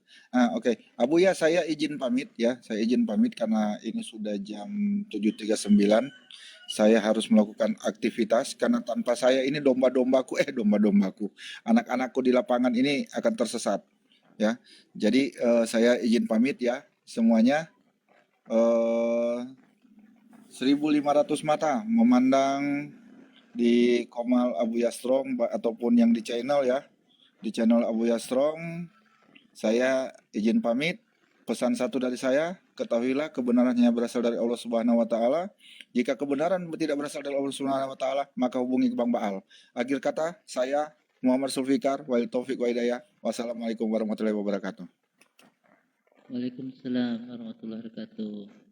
Oke. Abu ya, saya izin pamit ya. Saya izin pamit karena ini sudah jam 7.39. Saya harus melakukan aktivitas karena tanpa saya ini domba-dombaku, anak-anakku di lapangan ini akan tersesat ya. Jadi saya izin pamit ya semuanya. 1.500 mata memandang di Komal Abuya Strong ataupun yang di channel ya, di channel Abuya Strong. Saya izin pamit. Pesan satu dari saya, ketahuilah kebenarannya berasal dari Allah Subhanahu wa taala. Jika kebenaran tidak berasal dari Allah Subhanahu wa taala, maka hubungi Bang Baal. Akhir kata, saya Muhammad Sulfikar, wal taufik wa hidayah. Wassalamualaikum warahmatullahi wabarakatuh. Waalaikumsalam warahmatullahi wabarakatuh.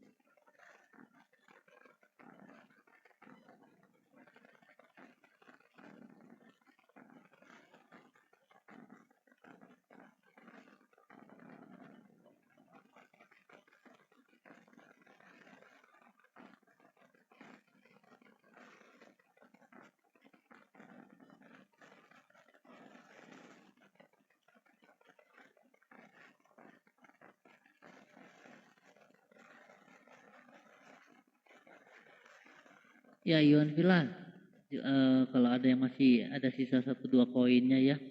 Ya, Iwan Villa, kalau ada yang masih ada sisa 1-2 koinnya ya,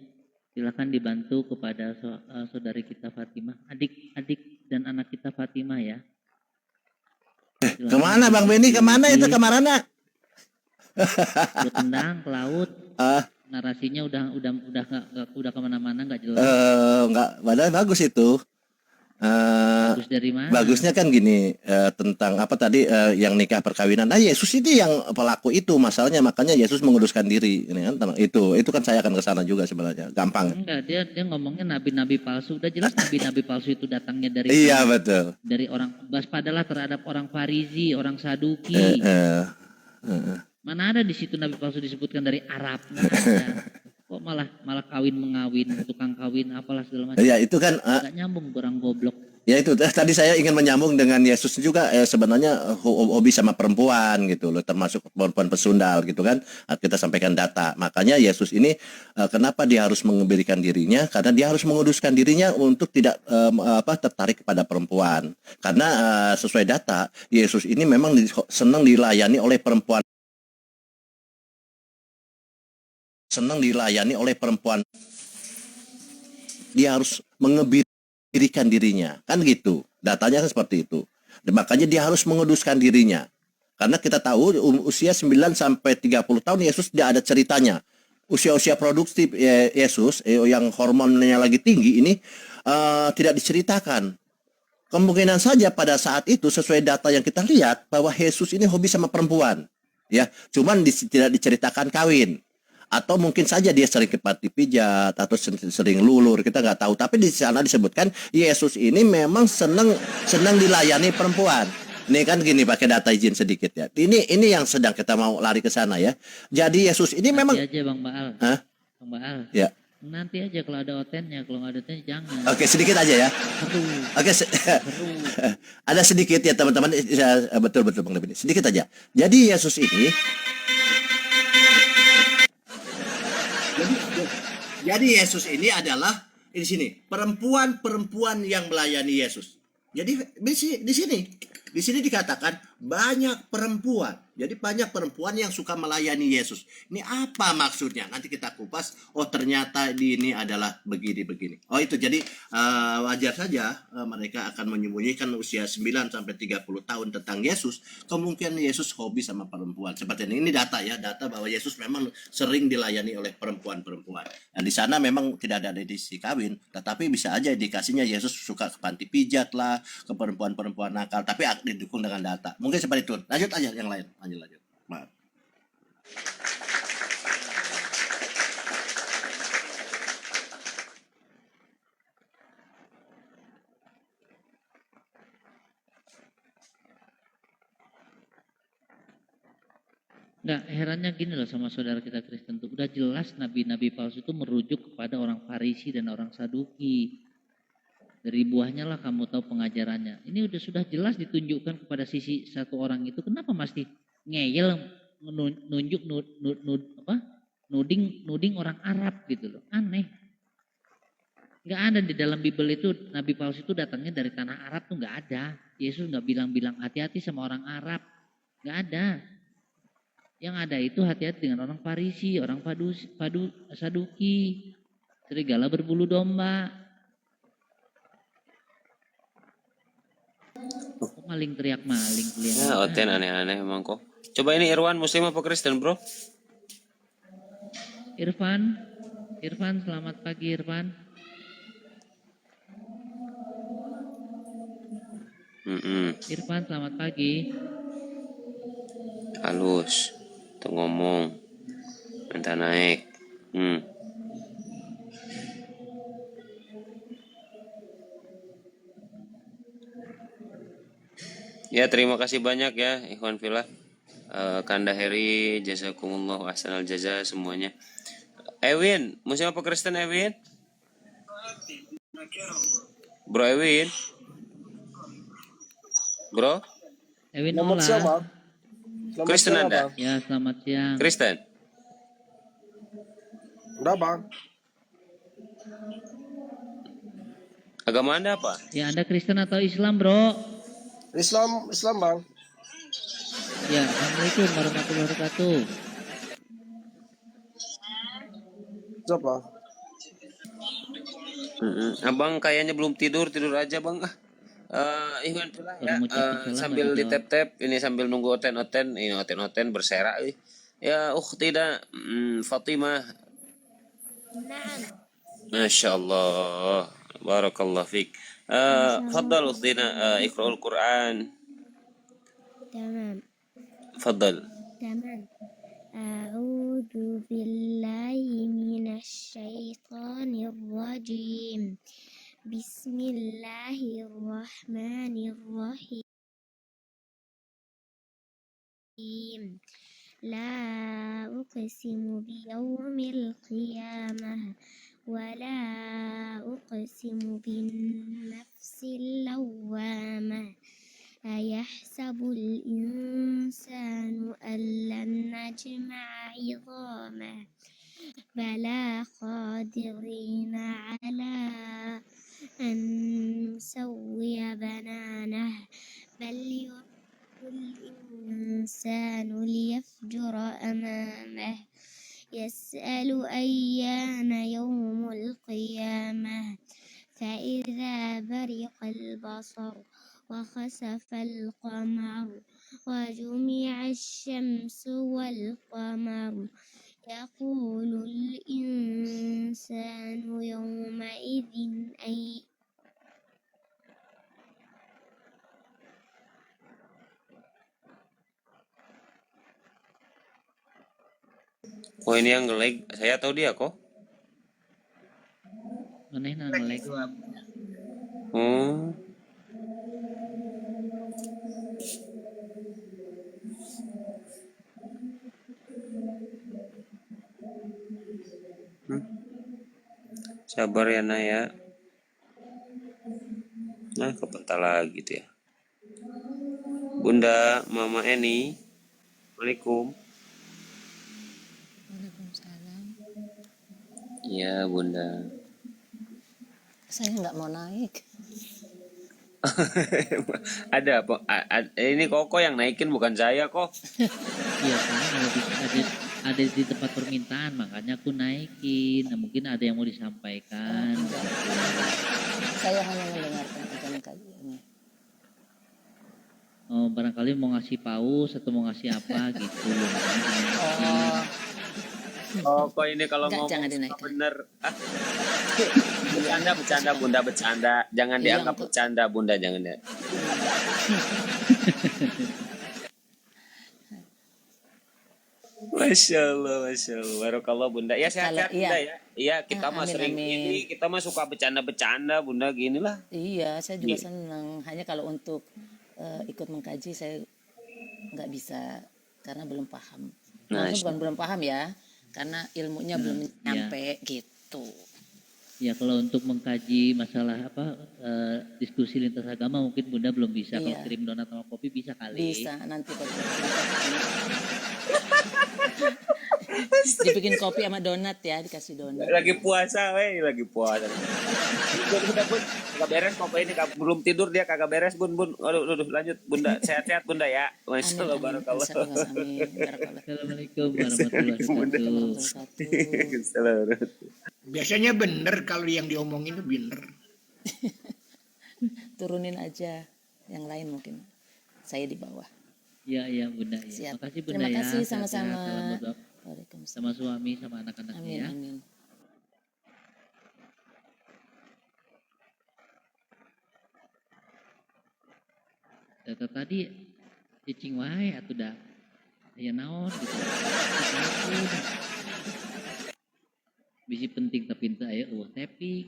silakan dibantu kepada saudari kita Fatimah, adik dan anak kita Fatimah ya. Silakan Kemana Bang Benny? Kemana itu kemarana? bertendang ke laut. Ah, Narasinya udah kemana-mana nggak jelas. enggak, padahal bagus itu. Bagus dari mana? Bagusnya kan gini, tentang apa tadi, yang nikah perkawinan. Nah, Yesus itu yang pelaku itu masalahnya, makanya Yesus menguduskan diri. Ini kan itu kan saya akan ke sana juga sebenarnya. Gampang. Enggak, dia ngomongnya nabi-nabi palsu. Udah jelas nabi-nabi palsu itu datangnya dari Iya, betul. dari orang, waspadalah terhadap orang Farisi, orang Saduki. Mana ada di situ nabi palsu disebutkan dari Arab? Nggak ada. Kok malah kawin mengawin, tukang kawin apalah segala macam. Ya, itu kan Nggak nyambung orang goblok. ya itu tadi saya ingin menyambung dengan Yesus juga, sebenarnya hobi sama perempuan gitu loh, termasuk perempuan pesundal gitu kan. Kita sampaikan data. Makanya Yesus ini kenapa dia harus mengembalikan dirinya? Karena dia harus menguduskan dirinya untuk tidak tertarik kepada perempuan. Karena sesuai data, Yesus ini memang senang dilayani oleh perempuan. Senang dilayani oleh perempuan. Dia harus mengebirikan dirinya, kan gitu. Datanya kan seperti itu. Dan makanya dia harus menguduskan dirinya. Karena kita tahu usia 9 sampai 30 tahun Yesus tidak ada ceritanya. Usia-usia produktif Yesus yang hormonnya lagi tinggi ini tidak diceritakan. Kemungkinan saja pada saat itu sesuai data yang kita lihat bahwa Yesus ini hobi sama perempuan. Ya, cuman tidak diceritakan kawin. Atau mungkin saja dia sering kepat dipijat atau sering lulur, kita nggak tahu. Tapi di sana disebutkan Yesus ini memang senang dilayani perempuan. Ini kan gini, pakai data izin sedikit ya. Ini yang sedang kita mau lari ke sana ya. Jadi Yesus ini memang. Nanti aja Bang Baal. Hah? Bang Baal. Ya. Nanti aja kalau ada otennya, kalau nggak ada otennya jangan. Oke, sedikit aja ya. Seru. Oke, ada sedikit ya teman-teman. Betul Bang David. Sedikit aja. Jadi Yesus ini. Jadi Yesus ini adalah di sini perempuan-perempuan yang melayani Yesus. Jadi di sini dikatakan banyak perempuan. Jadi banyak perempuan yang suka melayani Yesus. Ini apa maksudnya? Nanti kita kupas. Oh, ternyata ini adalah begini. Oh, itu jadi wajar saja mereka akan menyembunyikan usia 9 sampai 30 tahun tentang Yesus. Kemungkinan Yesus hobi sama perempuan. Seperti ini data ya, data bahwa Yesus memang sering dilayani oleh perempuan-perempuan. Dan di sana memang tidak ada edisi kawin, tetapi bisa aja indikasinya Yesus suka ke panti pijat lah, ke perempuan-perempuan nakal, tapi didukung dengan data. Mungkin seperti itu. Lanjut aja yang lain. Lanjut. Maaf. Nggak, herannya gini loh sama saudara kita Kristen tuh. Udah jelas nabi-nabi palsu itu merujuk kepada orang Farisi dan orang Saduki. Dari buahnya lah kamu tahu pengajarannya. Ini sudah jelas ditunjukkan kepada sisi satu orang itu. Kenapa masih ngeyel nunjuk nuding orang Arab gitu loh. Aneh. Nggak ada di dalam Bible itu nabi palsu itu datangnya dari tanah Arab tuh nggak ada. Yesus nggak bilang hati-hati sama orang Arab. Nggak ada. Yang ada itu hati-hati dengan orang Farisi, orang Saduki, serigala berbulu domba. Kok maling teriak maling kelihatan. Ya, Oten aneh-aneh emang kok. Coba ini Irwan Muslim apa Kristen, Bro? Irfan, selamat pagi Irfan. Irfan, selamat pagi. Halus. Tuh ngomong. Minta naik. Ya, terima kasih banyak ya Ikhwan Fillah. Kanda Heri, jazakumullah ahsanal jaza semuanya. Ewin, Muslim apa Kristen Ewin? Bro Ewin. Bro? Ewin Selamat Ola. siang, Bang. Kristen siang, Anda? Bang. Ya, selamat siang. Kristen? Udah, Bang. Agama Anda apa? Ya, Anda Kristen atau Islam, Bro? Islam, Bang. Ya, Assalamualaikum warahmatullahi wabarakatuh. Siapa? Abang kayaknya belum tidur aja bang. Iwan pula ya. Orang ngucapin salam nggak Sambil di dijawab. tap ini sambil nunggu oten ini oten berserak. Ya tidak Fatimah. نعم. Masya Allah. Barakallah fik. Fadal ukhtina iqra'ul Quran. تمام Fadal. تمام. أعوذ بالله من الشيطان الرجيم. بسم الله الرحمن الرحيم. لا أقسم بيوم القيامة ولا أقسم بالنفس اللوامة. أيحسب الإنسان أن لن نجمع عظامه بلى قادرين على أن نسوي بنانه بل يريد الإنسان ليفجر أمامه يسأل أيان يوم القيامة فإذا برق البصر وخسف القمر وجمع الشمس والقمر يقول الإنسان يومئذ أي Oh ini yang nge-lag. Saya tahu dia kok. Maneh na nge-lag. Hmm. Sabar ya Naya. Nah kebentar lagi tuh ya. Bunda, Mama Eni. Assalamualaikum. Waalaikumsalam. Iya Bunda. Saya nggak mau naik. Ada apa? Ini Koko yang naikin bukan saya kok. Iya karena ada di tempat permintaan makanya aku naikin. Nah, mungkin ada yang mau disampaikan. Saya hanya mendengarkan akan kajiannya. Oh, barangkali mau ngasih paus atau mau ngasih apa gitu. Oh, Kok ini kalau Enggak, ngomong jangan suka dinaikkan. bener. Bercanda Bunda bercanda. Jangan Iya, dianggap untuk- bercanda Bunda jangan ya. Masya Allah. Barakallah Bunda. Ya sehat-sehat Kalau- Bunda iya. ya. Iya kita mah Amin, sering amin. ini kita mah suka bercanda Bunda gini lah. Iya, saya juga Iya. senang. Hanya kalau untuk ikut mengkaji saya nggak bisa karena belum paham. Nah, Maksudnya bukan belum paham ya, karena ilmunya belum nyampe gitu. Ya kalau untuk mengkaji masalah apa diskusi lintas agama mungkin Bunda belum bisa. Kalau Iya. kirim donat sama kopi bisa kali. Bisa nanti kopi. Dibikin kopi sama donat ya, dikasih donat. Lagi puasa lagi puasa. Bunda, Bun, kagak beres kopi ini belum tidur dia kagak beres Bun. Aduh lanjut Bunda. Sehat-sehat Bunda ya. Masya Allah barakallah. Amin. Barakallah. Assalamualaikum warahmatullahi wabarakatuh. Assalamualaikum. Biasanya bener kalau yang diomongin itu bener. Turunin aja yang lain mungkin. Saya di bawah. Iya Bunda ya. Siap. Makasih Bunda Terima ya. kasih, Sehat-sehat. sama-sama. Salam buat Bapak, Waalaikumsalam. sama suami sama anak-anaknya Amin, ya. amin. Data tadi cicing wae atuh dah. Aya naon gitu. Bisi penting tapi teu aya eueuh tapping.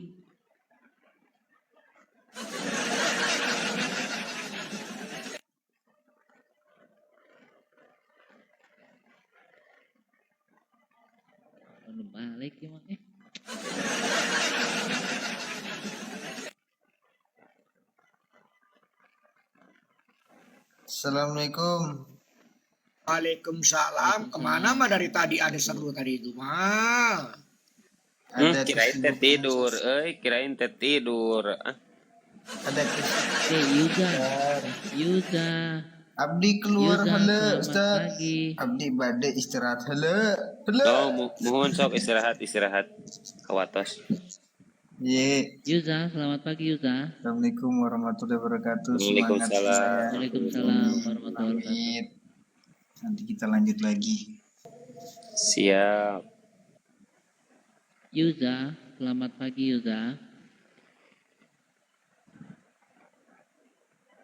Anu balik ya mah Assalamualaikum. Waalaikumsalam. Kemana mah dari tadi ada seru tadi itu mah. Kirain teh tidur, kirain teh tidur. Ada Yuza. Abdi keluar Yuza, hele, selamat Ustaz. pagi. Abdi bade istirahat hele. Hele. Oh, mohon sok istirahat kawatos. Ye. Yuza, selamat pagi Yuza. Assalamualaikum warahmatullahi wabarakatuh. Semangat Waalaikumsalam. saya. Waalaikumsalam warahmatullahi wabarakatuh. Pamit. Nanti kita lanjut lagi. Siap. Yuza, selamat pagi Yuza.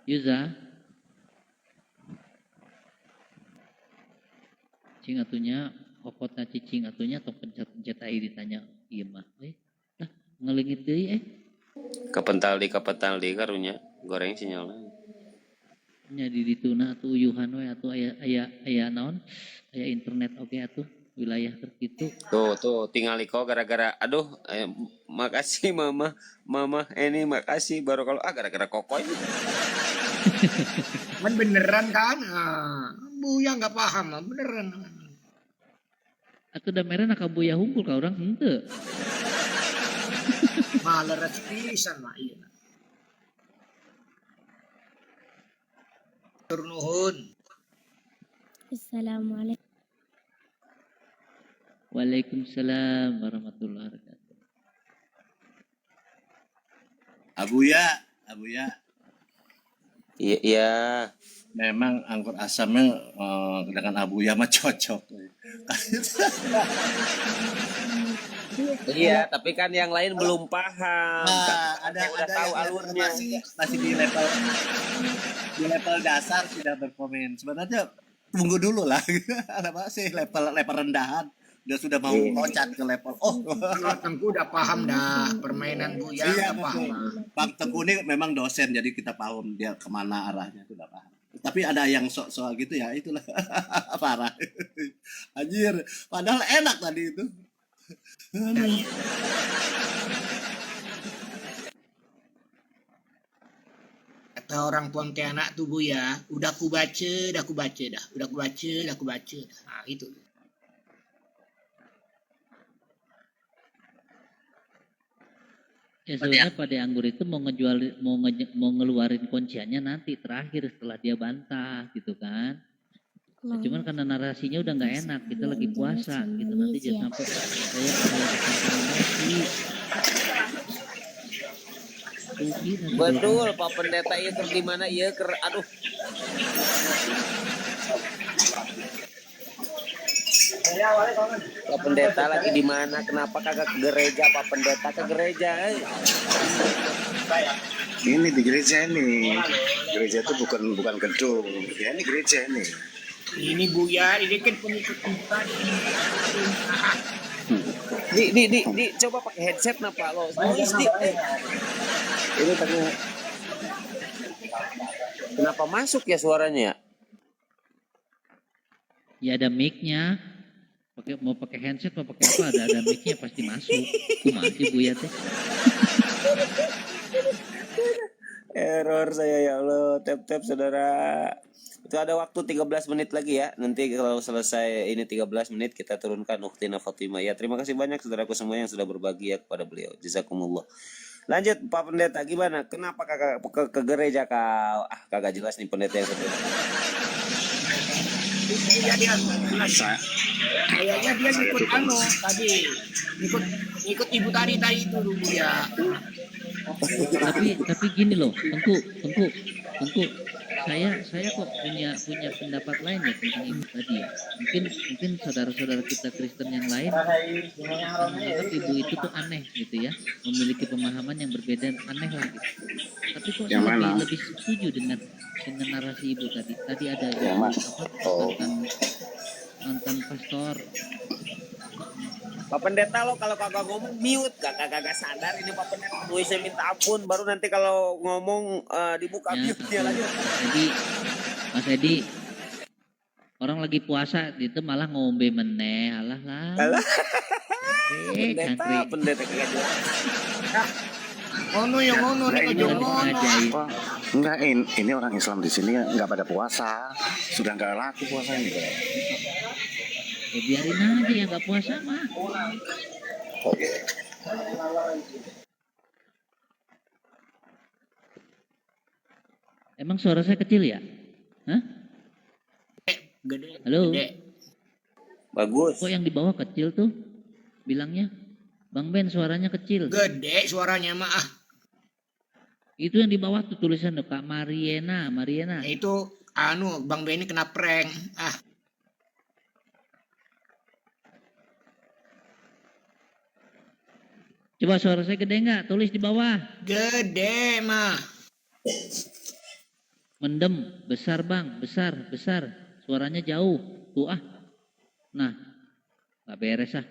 Yuza. Cing atunya okotna cicing atunya atau pencet ai ditanya ieu mah. Lah ngelingit deui Kepental di karunya goreng sinyalna. Nya di dituna atuh uyuhan we atuh aya naon? Aya internet oge atuh wilayah terkitu. Tuh tinggal iko gara-gara aduh makasih mama ini makasih baru kalau gara-gara kokoy. Man beneran kan? Buya nggak paham, beneran. Atuh da mere nak kabuya hungkul ka urang henteu. Malah pisan mah ieu. Tur nuhun. Assalamualaikum. Waalaikumsalam warahmatullahi wabarakatuh. Abuya. Iya. Memang anggur asamnya dengan Abuya mah cocok. Iya, tapi kan yang lain belum paham. Ada tahu yang alurnya. masih di level dasar sudah berkomen. Sebenarnya tunggu dulu lah. Ada masih level rendahan. Sudah mau loncat ke level. Kalau Tengku udah paham dah permainan Buya. Iya, paham. Bang Tengku ini memang dosen, jadi kita paham dia kemana arahnya, sudah paham. Tapi ada yang soal gitu ya, itulah parah. Anjir, padahal enak tadi itu. Kata orang Pontianak tuh Buya, udah ku baca dah. Nah, itu. Ya sebenarnya pada anggur itu mau ngeluarin kunciannya nanti terakhir setelah dia bantah gitu kan. Nah, cuman karena narasinya udah nggak enak, kita lagi puasa gitu, nanti jangan sampai saya Betul, Pak Pendeta ieu keur di mana ieu keur aduh. Pak Pendeta lagi di mana? Kenapa kagak ke gereja? Pak Pendeta ke gereja. Ini di gereja ini. Gereja itu bukan gedung. Ya ini gereja ini. Ini Buya, ini kan pengikut kita. Di coba pakai headset napa lo? Ini tanya. Kenapa masuk ya suaranya? Ya ada mic-nya. Mau pakai handset mau pakai apa ada mic-nya pasti masuk. Kumaha sih Buya teh? Error saya ya Allah. Tap saudara. Itu ada waktu 13 menit lagi ya. Nanti kalau selesai ini 13 menit kita turunkan Ukhtina Fatimah. Ya terima kasih banyak saudaraku semua yang sudah berbagi ya kepada beliau. Jazakumullah. Lanjut Pak Pendeta, gimana? Kenapa kakak ke gereja kau? Kagak jelas nih pendeta yang satu. Kayaknya dia ikut tadi. Ikut ibu tadi itu dulu ya. Tapi gini loh, Tengku. Saya kok punya pendapat lain ya tentang ibu tadi ya. Mungkin saudara-saudara kita Kristen yang lain menganggap ibu itu tuh aneh gitu ya, memiliki pemahaman yang berbeda, aneh lah gitu. Tapi kok saya lebih setuju dengan narasi ibu tadi. Tadi ada mantan pastor. Pak Pendeta lo kalau kagak ngomong mute, kagak sadar ini Pak Pendeta. Saya minta ampun, baru nanti kalau ngomong dibuka mute-nya lagi. Jadi Mas Edi, orang lagi puasa itu malah ngombe meneh, alah lah. Pendeta kagak jelas. Ono yang ono nih Enggak, ini orang Islam di sini nggak pada puasa, sudah nggak laku puasa ini. Ya biarin aja yang nggak puasa mah. Oke. Emang suara saya kecil ya? Hah? Gede. Halo. Gede. Bagus. Kok yang di bawah kecil tuh bilangnya? Bang Ben suaranya kecil. Gede suaranya mah. Itu yang di bawah tuh tulisan tuh Kak Mariana. Itu Bang Benny kena prank. Coba suara saya gede nggak? Tulis di bawah. Gede mah. Mendem, besar bang, besar. Suaranya jauh. Tuh Nah, nggak beres ah.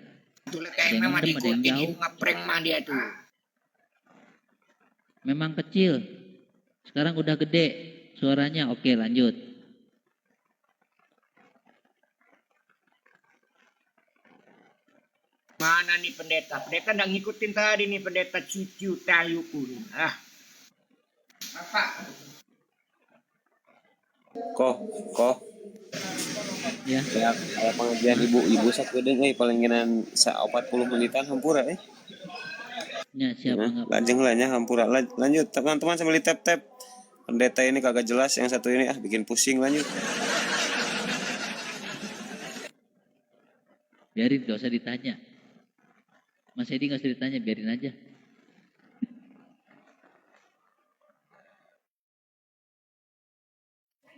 Itu Ada yang mendem, ada yang jauh. Ngeprank mah dia tuh. Memang kecil. Sekarang udah gede suaranya. Oke, lanjut. Mana nih pendeta? Pendeta nggak ngikutin tadi nih pendeta Cucu Tayuku nih. Apa? Kok. Ya. Kayak pengajian ibu sakeudeung palinginan 40 menitan hampura Ya, siapa nggak? Lajeng lah nya hampura. Lanjut teman-teman sambil tap-tap. Pendeta ini kagak jelas, yang satu ini bikin pusing. Lanjut. Biarin, gak usah ditanya. Mas Edi gak usah ditanya, biarin aja.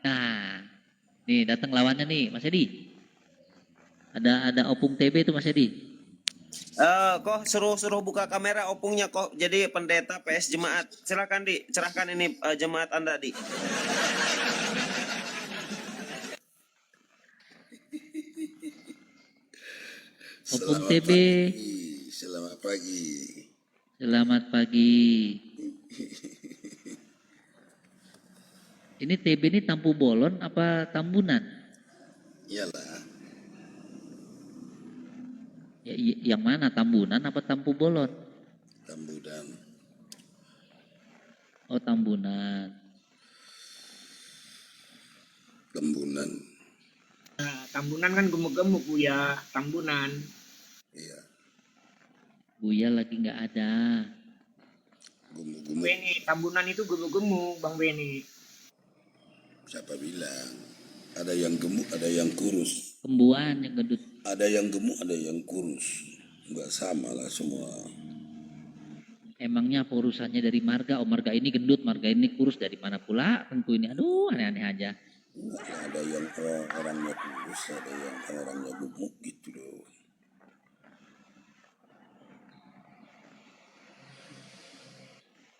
Nah, nih datang lawannya nih, Mas Edi. Ada opung TB itu Mas Edi. Kok suruh buka kamera opungnya kok. Jadi pendeta PS jemaat. Silakan cerahkan ini jemaat Anda di. Opung TB. Selamat pagi. Selamat pagi. Ini TB ini Tampu Bolon apa Tambunan? Iyalah. Ya, yang mana, Tambunan apa Tampu Bolon? Tambunan. Oh, Tambunan. Tambunan. Tambunan kan gemuk-gemuk Buya. Tambunan. Iya. Buya lagi nggak ada. Gemuk-gemuk. Benny, Tambunan itu gemuk-gemuk Bang Benny. Siapa bilang? Ada yang gemuk, ada yang kurus. Kembuan yang gendut. Ada yang gemuk, ada yang kurus. Enggak sama lah semua. Emangnya apa urusannya dari marga? Oh, marga ini gendut, marga ini kurus, dari mana pula? Tentu ini, aduh, aneh-aneh aja. Ada yang orangnya kurus, ada yang orangnya gemuk gitu loh.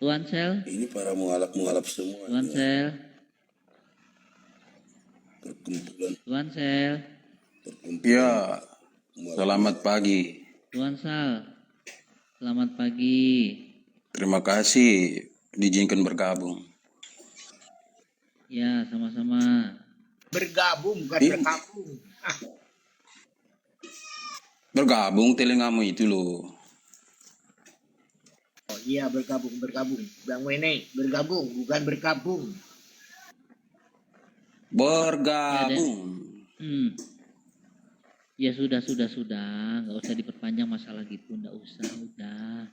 Tuan Sel. Ini para mualaf semua. Tuan Sel. Perkumpulan. Tuan Sel. Ya, selamat pagi. Tuan Sal. Selamat pagi. Terima kasih diizinkan bergabung. Ya, sama-sama. Bergabung, bukan berkabung. Bergabung telingamu itu loh. Oh iya, bergabung. Bang Wene, bergabung, bukan berkabung. Bergabung. Ya sudah, nggak usah diperpanjang masalah gitu, nggak usah, udah.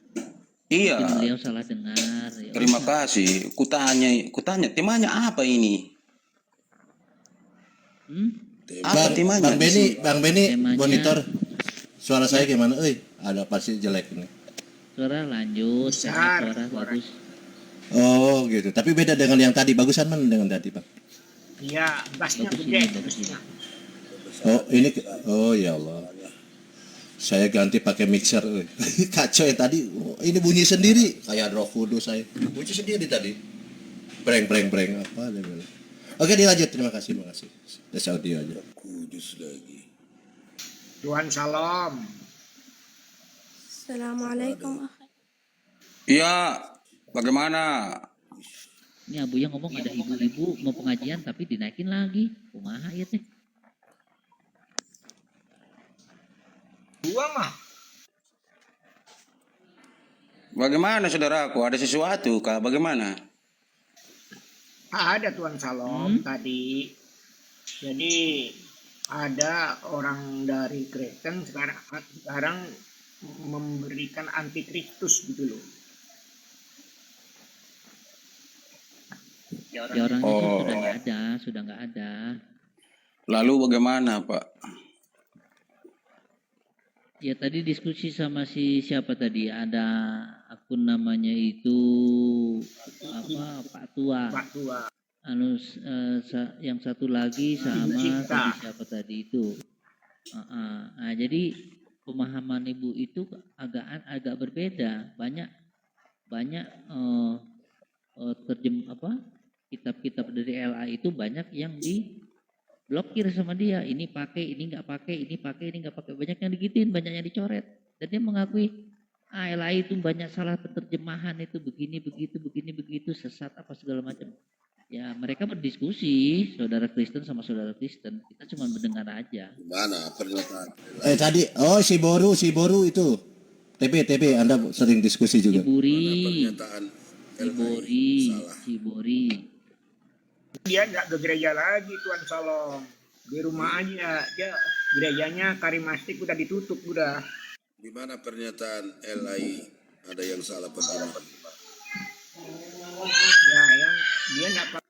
Iya. Mungkin beliau salah dengar. Ya Terima usah. kasih. Kutanya temanya apa ini? Apa temanya? Bang Benny, Temanya- monitor suara saya gimana? Ada pasti jelek ini. Suara lanjut, suara bagus. Oh gitu. Tapi beda dengan yang tadi. Bagusan mana dengan tadi, Bang? Iya, bassnya Bagus gede. ini, bagus ini. Oh ini. Oh ya Allah. Saya ganti pakai mixer. Kacau ya tadi. Ini bunyi sendiri. Kayak Roh Kudus saya. Bunyi sendiri tadi. Breng apa dia bilang. Oke, dilanjut. Terima kasih. Tes audio aja. Kudus lagi. Tuhan Salam. Assalamualaikum. Iya, bagaimana? Ini Abu yang ngomong ada ibu-ibu mau pengajian tapi dinaikin lagi. Kumaha ya teh? Gua mah. Bagaimana saudaraku? Ada sesuatu kah? Bagaimana? Ada Tuhan Salam tadi. Jadi ada orang dari Kristen sekarang memberikan antikristus gitu loh. Ya orangnya tuh sudah nggak ada. Lalu bagaimana, Pak? Ya tadi diskusi sama si siapa tadi, ada akun namanya itu apa, Pak Tua. Pak Tua. Yang satu lagi sama tadi siapa tadi itu. Nah, jadi pemahaman Ibu itu agak berbeda. Banyak kitab-kitab dari LA itu banyak yang diblokir sama dia. Ini pakai, ini nggak pakai, ini pakai, ini nggak pakai. Banyak yang digituin, banyak yang dicoret. Dan dia mengakui LA itu banyak salah penerjemahan, itu begini begitu sesat apa segala macam. Ya mereka berdiskusi, saudara Kristen sama saudara Kristen. Kita cuma mendengar aja. Mana pernyataan? Tadi si Boru itu. TP Anda sering diskusi juga. Si Bori. Dia nggak ke gereja lagi, Tuan Salom. Di rumah aja. Dia gerejanya Karimastik udah ditutup udah. Di mana pernyataan LAI ada yang salah pertama? Ya, yang dia nggak.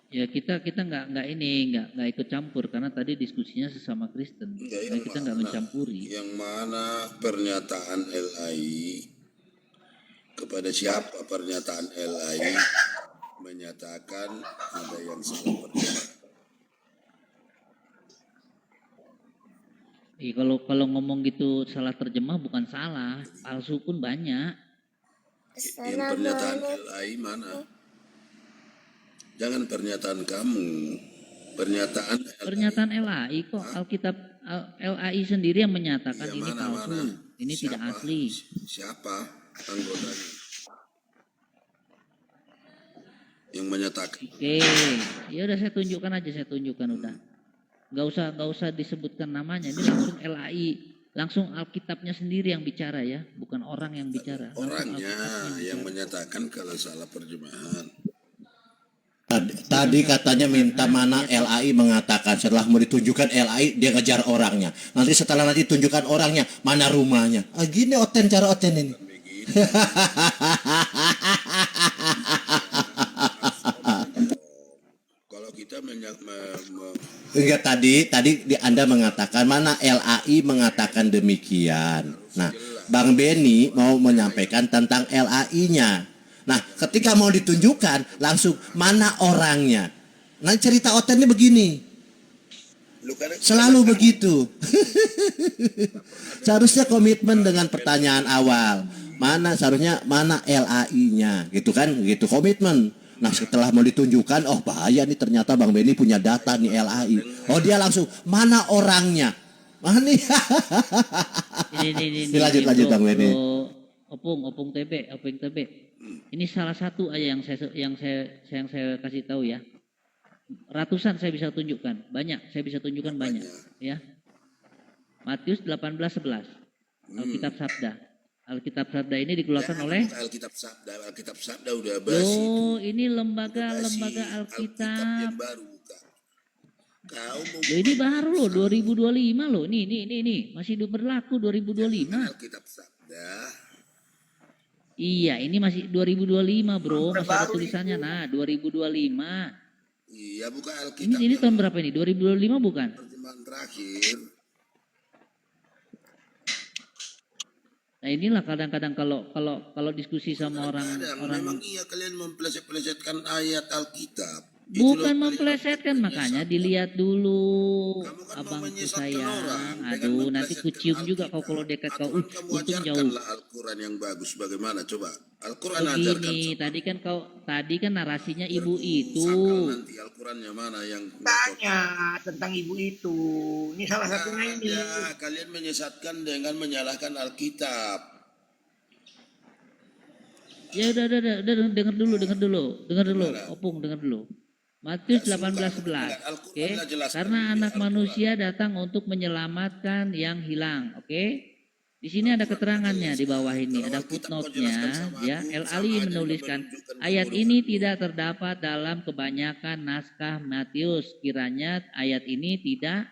Ya kita nggak ikut campur karena tadi diskusinya sesama Kristen. Ya, kita nggak mencampuri. Yang mana pernyataan LAI kepada siapa pernyataan LAI menyatakan ada yang salah pertama? Kalau ngomong gitu salah terjemah bukan salah, palsu pun banyak. Yang pernyataan LAI mana? Jangan pernyataan kamu, pernyataan LAI kok. Alkitab LAI sendiri yang menyatakan ya, ini palsu, ini siapa? Tidak asli. Siapa anggotanya yang menyatakan? Oke, ya udah saya tunjukkan udah. Nggak usah disebutkan namanya. Ini langsung LAI, langsung Alkitabnya sendiri yang bicara ya, bukan orang yang bicara. Orangnya yang menyatakan kalau salah terjemahan. Tadi katanya minta mana LAI mengatakan, setelah mau ditunjukkan LAI dia ngejar orangnya. Nanti setelah tunjukkan orangnya, mana rumahnya. Gini cara oten ini. Kalau kita enggak, tadi Anda mengatakan mana LAI mengatakan demikian. Nah, Bang Beni mau menyampaikan tentang LAI-nya. Nah, ketika mau ditunjukkan langsung mana orangnya. Nah, cerita otennya begini. Selalu begitu. Seharusnya komitmen dengan pertanyaan awal. Seharusnya mana LAI-nya, gitu kan? Gitu komitmen. Nah, setelah mau ditunjukkan, oh bahaya nih, ternyata Bang Beni punya data nih LAI. Oh, dia langsung mana orangnya? Mana nih? Lanjut Bang Beni. Opung TB. Ini salah satu aja yang saya kasih tahu ya. Ratusan saya bisa tunjukkan, banyak saya bisa tunjukkan banyak ya. Matius 18:11. Alkitab Sabda ini dikeluarkan oleh Alkitab Sabda udah basi. Oh, ini lembaga Alkitab. Ini baru loh 2025 loh. Ini masih berlaku 2025. Alkitab Sabda. Iya, ini masih 2025, Bro. Masih ada tulisannya. Nah, 2025. Iya, bukan Alkitab. Ini tahun berapa ini? 2025 bukan? Pertemuan terakhir. Nah, inilah kadang-kadang kalau diskusi sama orang memang iya kalian mempeleset-pelesetkan ayat Alkitab. Bukan mempelesetkan, makanya dilihat dulu abangku sayang. Aduh, nanti kucium juga kau kalau dekat kau. Untung jauh. Al-Quran yang bagus bagaimana coba? Al-Quran begini, tadi kan narasinya ibu itu. Nanti Al-Qurannya mana yang tanya tentang ibu itu. Ini salah satunya ini. Kalian menyesatkan dengan menyalahkan Alkitab. Ya udah dengar dulu. Opung dengar dulu. Matius 18:11. Oke. Karena anak manusia datang untuk menyelamatkan yang hilang. Oke. Di sini ada keterangannya di bawah ini, ada footnote-nya ya. El-Ali menuliskan ayat ini tidak terdapat dalam kebanyakan naskah Matius. Kiranya ayat ini tidak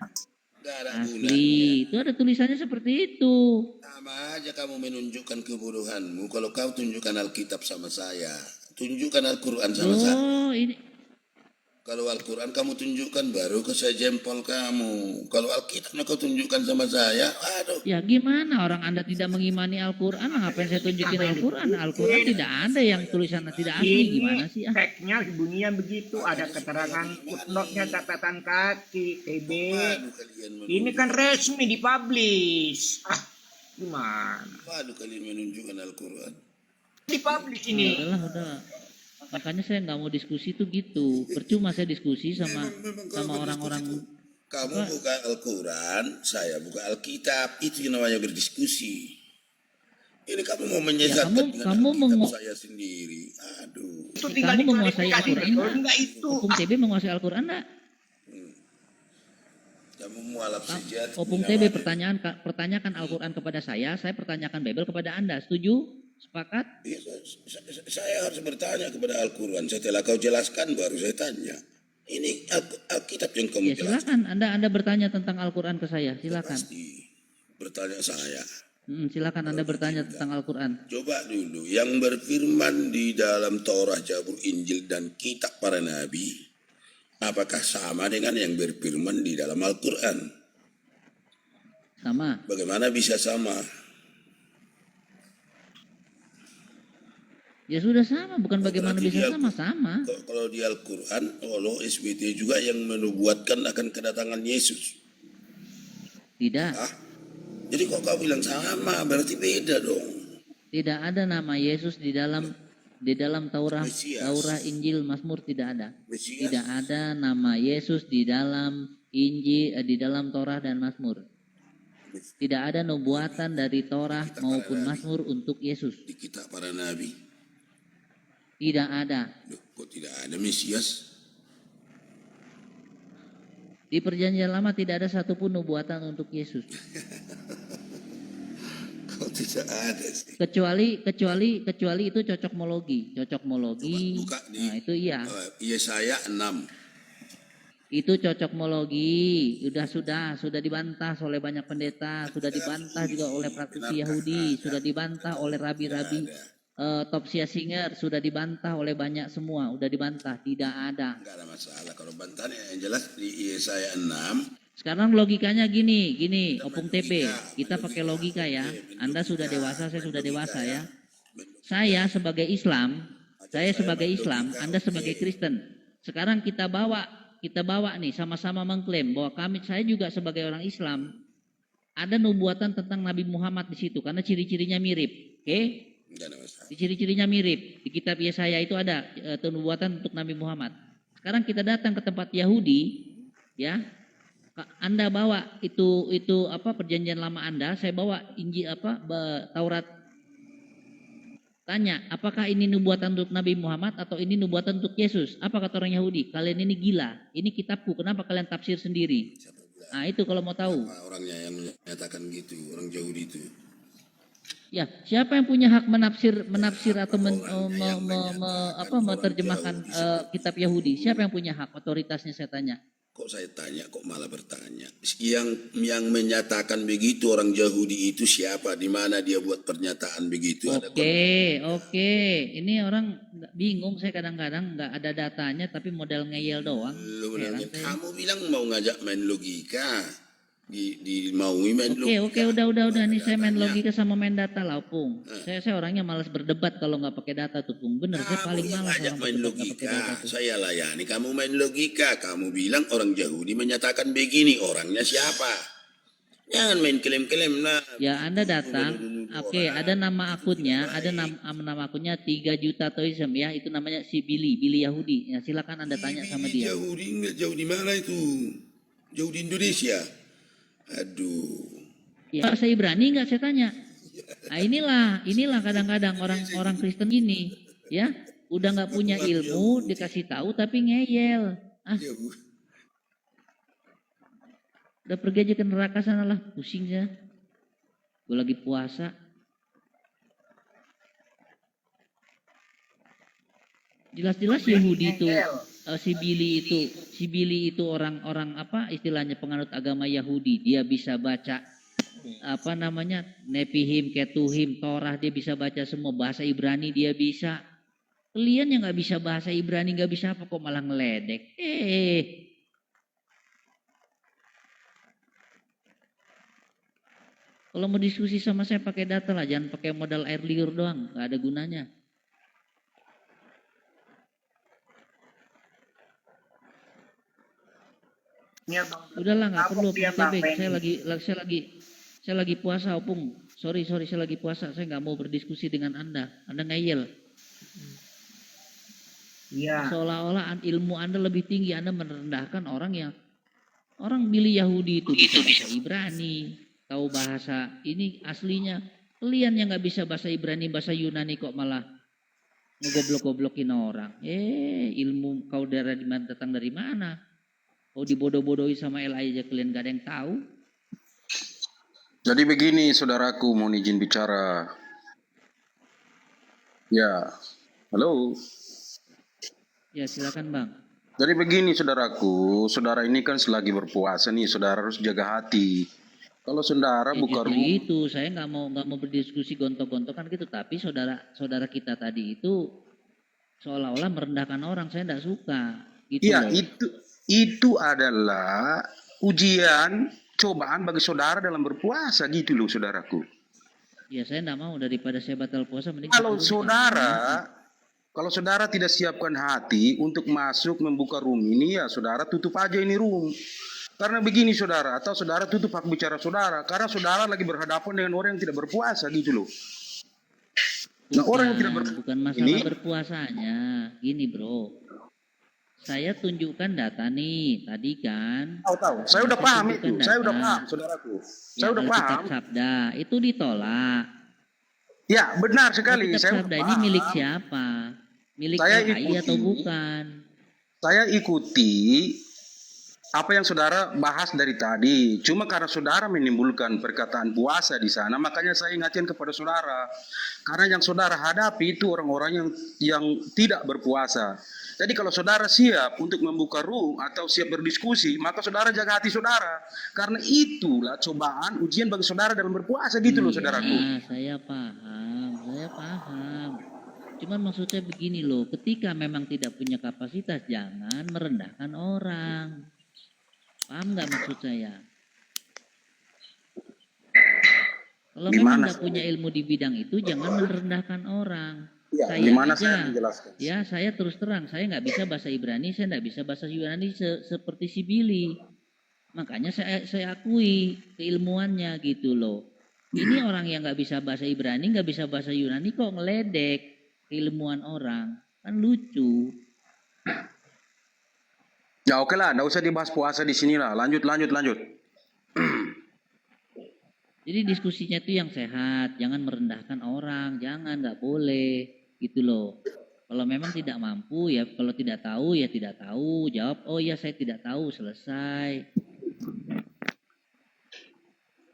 asli. Itu ada tulisannya seperti itu. Sama aja kamu menunjukkan kebodohanmu kalau kau tunjukkan Alkitab sama saya. Tunjukkan Al-Quran sama saya. Oh, ini Kalau Al-Quran kamu tunjukkan baru ke saya jempol kamu. Kalau Alkitabnya kau tunjukkan sama saya, aduh. Ya gimana orang Anda tidak mengimani Al-Quran, ngapain saya tunjukin Al-Quran? Al-Quran tidak ada yang tulisannya tidak asli, gimana sih? Teksnya bunyinya begitu, ada keterangan footnote-nya, catatan kaki, TB. Ini kan resmi dipublish. Gimana? Waduh kalian menunjukkan Al-Quran. Dipublish ini. Udah. Makanya saya nggak mau diskusi tuh gitu. Percuma saya diskusi sama orang-orang. Kamu buka Al-Quran, saya buka Alkitab. Itu yang namanya berdiskusi. Ini kamu mau menyesatkan dengan Alkitab saya sendiri. Aduh. Kamu menguasai Al-Quran enggak? Opung TB menguasai Al-Quran enggak? Kamu mualaf sejati. Opung TB pertanyakan Al-Quran kepada saya pertanyakan Bible kepada Anda. Setuju? Sepakat? Ya, saya harus bertanya kepada Al-Quran. Setelah kau jelaskan baru saya tanya. Ini Alkitab yang kamu jelaskan. Anda bertanya tentang Al-Quran ke saya. Silakan. Pasti bertanya saya. Silakan Anda bertanya tentang Al-Quran. Coba dulu yang berfirman di dalam Taurat, Zabur, Injil dan kitab para nabi, apakah sama dengan yang berfirman di dalam Al-Quran? Sama. Bagaimana bisa sama? Ya sudah sama, bukan bagaimana bisa sama-sama. Kalau di Al-Quran, Allah SBT juga yang menubuatkan akan kedatangan Yesus. Tidak. Jadi kok kau bilang sama, berarti beda dong. Tidak ada nama Yesus di dalam Taurat, Injil, Mazmur, tidak ada. Tidak ada nama Yesus di dalam Injil, di dalam Taurat dan Mazmur. Tidak ada nubuatan dari Taurat maupun Mazmur untuk Yesus. Di kitab para nabi. Tidak ada. Kok tidak ada Mesias? Di perjanjian lama tidak ada satupun nubuatan untuk Yesus. Kok tidak ada sih? Kecuali itu cocokmologi. Nah, itu iya. Yesaya 6. Itu cocokmologi. Sudah dibantah oleh banyak pendeta, sudah dibantah juga oleh praktisi Yahudi, sudah dibantah oleh rabi-rabi. Topsia Singer sudah dibantah oleh banyak semua, udah dibantah, tidak ada. Enggak ada masalah kalau bantahnya yang jelas di Yesaya 6. Sekarang logikanya gini, Opung TP, kita pakai logika ya. Anda sudah dewasa, saya sudah dewasa ya. Saya sebagai Islam, Anda sebagai Kristen. Sekarang kita bawa nih sama-sama mengklaim bahwa saya juga sebagai orang Islam ada nubuatan tentang Nabi Muhammad di situ karena ciri-cirinya mirip, oke? Ciri-cirinya mirip. Di kitab Yesaya itu ada nubuatan untuk Nabi Muhammad. Sekarang kita datang ke tempat Yahudi, ya. Anda bawa itu perjanjian lama Anda, saya bawa Injil Taurat. Tanya, apakah ini nubuatan untuk Nabi Muhammad atau ini nubuatan untuk Yesus? Apa kata orang Yahudi? Kalian ini gila. Ini kitabku, kenapa kalian tafsir sendiri? Nah, itu kalau mau tahu. Orangnya yang menyatakan gitu, orang Yahudi itu. Ya, siapa yang punya hak menafsir atau menerjemahkan kitab Yahudi? Siapa yang punya hak? Otoritasnya saya tanya. Kok saya tanya, kok malah bertanya? Yang menyatakan begitu orang Yahudi itu siapa? Di mana dia buat pernyataan begitu? Oke. Ini orang bingung, saya kadang-kadang nggak ada datanya, tapi model ngeyel doang. Kamu bilang mau ngajak main logika. Mau main logika. Oke, udah nih saya main logika sama main data lah, Pung. Saya orangnya malas berdebat kalau nggak pakai data tuh, Pung. Bener, saya paling malas ngajak main logika. Saya layani kamu main logika. Kamu bilang orang Yahudi menyatakan begini, orangnya siapa? Jangan main klaim-klaim lah. Ya, Anda datang. Oke, ada nama akunnya, nama akunnya 3 juta toism ya, itu namanya si Billy Yahudi. Ya, silakan Anda tanya sama dia. Yahudi nggak jauh di mana itu? Jauh di Indonesia. Aduh. Ya, bahasa Ibrani nggak saya tanya. Nah, inilah kadang-kadang orang Kristen ini, ya, udah nggak punya ilmu, dikasih tahu tapi ngeyel. Udah pergi aja ke neraka sana lah, pusing ya. Gue lagi puasa. Jelas-jelas Yahudi itu. Si Billy itu orang istilahnya penganut agama Yahudi. Dia bisa baca Nepihim, Ketuhim, Torah, dia bisa baca semua. Bahasa Ibrani dia bisa. Kalian yang nggak bisa bahasa Ibrani, nggak bisa apa kok malah ngeledek. Kalau mau diskusi sama saya pakai data lah, jangan pakai modal air liur doang, nggak ada gunanya. Udahlah, nggak perlu PTB. Saya lagi puasa, Opung. Sorry, saya lagi puasa. Saya nggak mau berdiskusi dengan Anda. Anda ngeyel. Iya. Seolah-olah ilmu Anda lebih tinggi. Anda merendahkan orang milih Yahudi itu bisa bahasa Ibrani, tahu bahasa ini aslinya. Kalian yang nggak bisa bahasa Ibrani, bahasa Yunani kok malah ngegoblok-goblokin orang. Ilmu kau datang dari mana? Kau dibodoh-bodohi sama LA aja kalian gak ada yang tahu. Jadi begini saudaraku, mohon izin bicara. Ya, halo. Ya silakan Bang. Jadi begini saudaraku, saudara ini kan selagi berpuasa nih, saudara harus jaga hati. Kalau saudara buka rumah itu saya nggak mau berdiskusi gontok-gontokan gitu, tapi saudara kita tadi itu seolah-olah merendahkan orang, saya nggak suka. Gitu iya, loh. itu adalah ujian, cobaan bagi saudara dalam berpuasa gitu loh saudaraku. Ya saya nggak mau, daripada saya batal puasa mending Kalau saudara tidak siapkan hati untuk masuk membuka room ini, ya saudara tutup aja ini room. Karena begini saudara, atau saudara tutup hak bicara saudara, karena saudara lagi berhadapan dengan orang yang tidak berpuasa gitu loh. Nah, orang yang tidak berpuasa bukan masalah berpuasanya, gini bro. Saya tunjukkan data nih tadi kan. Tahu. Saya udah paham itu. Saya udah paham, saudaraku. Saya udah paham. Sabda itu ditolak. Ya, benar sekali. Saya Sabda ini milik siapa? Milik LAI atau bukan? Saya ikuti apa yang saudara bahas dari tadi. Cuma karena saudara menimbulkan perkataan puasa di sana, makanya saya ingatkan kepada saudara. Karena yang saudara hadapi itu orang-orang yang tidak berpuasa. Jadi kalau saudara siap untuk membuka room atau siap berdiskusi, maka saudara jaga hati saudara. Karena itulah cobaan, ujian bagi saudara dalam berpuasa gitu loh saudaraku. Saya paham. Cuman maksud saya begini loh, ketika memang tidak punya kapasitas, jangan merendahkan orang. Paham nggak maksud saya? Kalau memang nggak punya ilmu di bidang itu, jangan merendahkan orang. Ya, saya menjelaskan? Ya, saya terus terang, saya nggak bisa bahasa Ibrani, saya nggak bisa bahasa Yunani seperti si Billy. Makanya saya akui keilmuannya gitu loh. Ini orang yang nggak bisa bahasa Ibrani, nggak bisa bahasa Yunani kok ngeledek keilmuan orang, kan lucu. Ya oke lah, nggak usah dibahas puasa di sini lah. Lanjut. Jadi diskusinya itu yang sehat, jangan merendahkan orang, jangan, nggak boleh, gitu loh. Kalau memang tidak mampu ya, kalau tidak tahu ya tidak tahu, jawab, oh ya saya tidak tahu, selesai.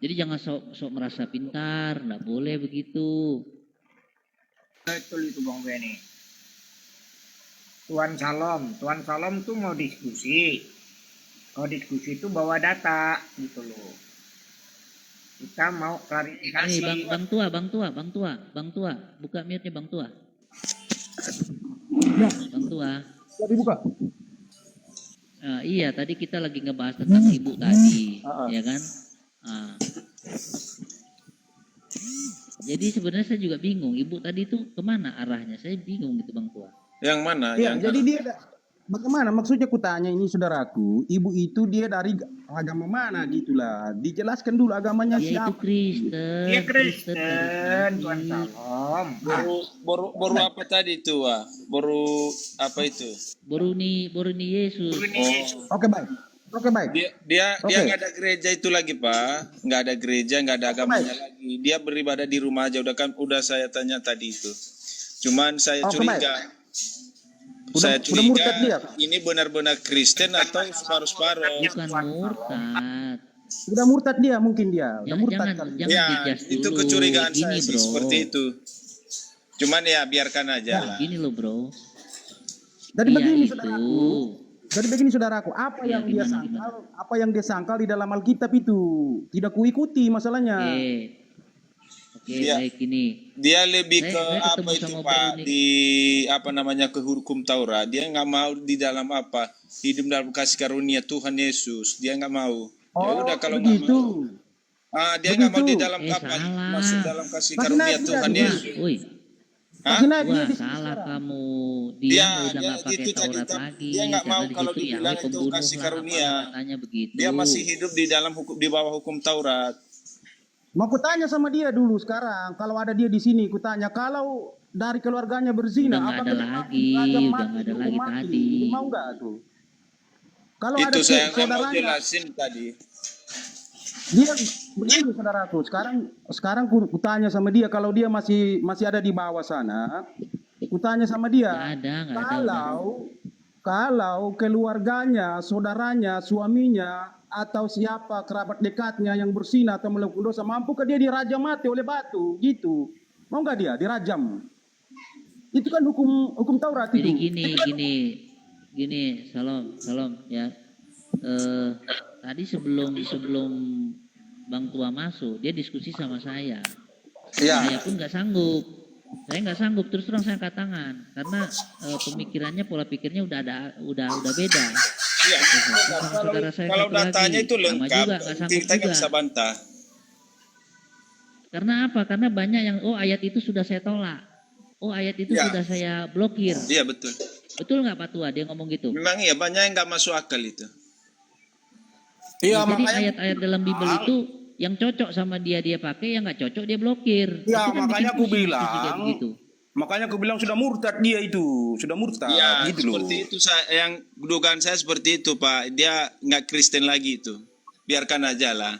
Jadi jangan sok merasa pintar, nggak boleh begitu. Betul itu Bang Benny. Tuan Salam tuh mau diskusi. Kalau diskusi itu bawa data gitu loh. Kita mau klarifikasi. Bang Tua, buka mute-nya Bang Tua. Ya. Bang Tua. Ya, dibuka. Iya, tadi kita lagi ngebahas tentang ibu tadi, ya kan? Jadi sebenarnya saya juga bingung, ibu tadi itu kemana arahnya? Saya bingung gitu Bang Tua. Yang mana? Ya, jadi dia bagaimana maksudnya kutanya ini saudaraku, ibu itu dia dari agama mana gitulah. Dijelaskan dulu agamanya siapa. Dia Kristen. Dia Kristen, Tuan Salam. Baru apa tadi itu, Baru apa itu? Baru ni Yesus. Oke, baik. Dia nggak ada gereja itu lagi Pak, nggak ada gereja, nggak ada agamanya lagi. Dia beribadah di rumah aja. Udah saya tanya tadi itu. Cuman saya curiga. Saya curiga ini benar-benar Kristen atau separuh-separuh. Bukan murtad. Udah murtad dia mungkin dia. Udah murtad kali. Ya, itu kecurigaan saya sih seperti itu. Cuman ya biarkan aja lah. Gini loh bro. Jadi begini saudaraku, apa yang dia sangkal di dalam Alkitab itu tidak kuikuti masalahnya. Oke, Dia baik ini. dia lebih ke Saya apa ketemu itu sama Pak Bro di apa namanya ke hukum Taurat. Dia nggak mau di dalam apa hidup dalam kasih karunia Tuhan Yesus. Dia nggak mau. Ya Oh, udah kalau nggak mau, begitu. dia nggak mau di Begitu. dalam apa masuk salah. dalam kasih Masih karunia naik dia Tuhan di Tua, Yesus. woi. Hah? Masih naik dia Wah, di sini salah sekarang. kamu. Dia Dia udah dia nggak pakai itu tadi Taurat lagi, dia nggak mau karena di kalau situ dibilang Yahweh itu pembunuh kasih lah, karunia. apalah katanya begitu. Dia masih hidup di dalam hukum di bawah hukum Taurat. Mau kutanya sama dia dulu sekarang, kalau ada dia di sini, kutanya kalau dari keluarganya berzina, Udah nggak apakah ada dia mati, lagi, dirajam udah mati, nggak ada dihukum lagi mati, tadi. itu mau nggak tuh? Kalau ada Itu saya nggak mau saudaranya, jelasin tadi. dia begini saudaraku. Sekarang kutanya sama dia, kalau dia masih ada di bawah sana, kutanya sama dia, Nggak ada udah. kalau keluarganya, saudaranya, suaminya, atau siapa kerabat dekatnya yang berzina atau melakukan dosa, mampukah dia dirajam mati oleh batu? Gitu. Mau nggak dia dirajam? Itu kan hukum Taurat Jadi itu. gini, salam ya. Tadi sebelum Bang Tua masuk, dia diskusi sama saya. Iya. Saya pun nggak sanggup. Saya nggak sanggup, terus terang saya angkat tangan karena pemikirannya, pola pikirnya udah beda. Iya, Sama saudara saya kalau satu datanya lagi, itu sama lengkap, juga nggak sanggup kita nggak juga. bisa bantah. Karena apa? Karena banyak yang ayat itu sudah saya tolak. Ayat itu Ya. sudah saya blokir. Iya betul. Betul nggak Pak Tua dia ngomong gitu? Memang iya banyak yang nggak masuk akal itu. Iya, Jadi makanya ayat-ayat dalam Bible itu yang cocok sama dia pakai, yang nggak cocok dia blokir. ya, Itu kan makanya bikin aku pusing diskusi kayak bilang, begitu. sudah murtad dia itu, sudah murtad Iya, gitu loh. seperti itu yang dugaan saya seperti itu Pak. Dia nggak Kristen lagi itu. Biarkan aja lah.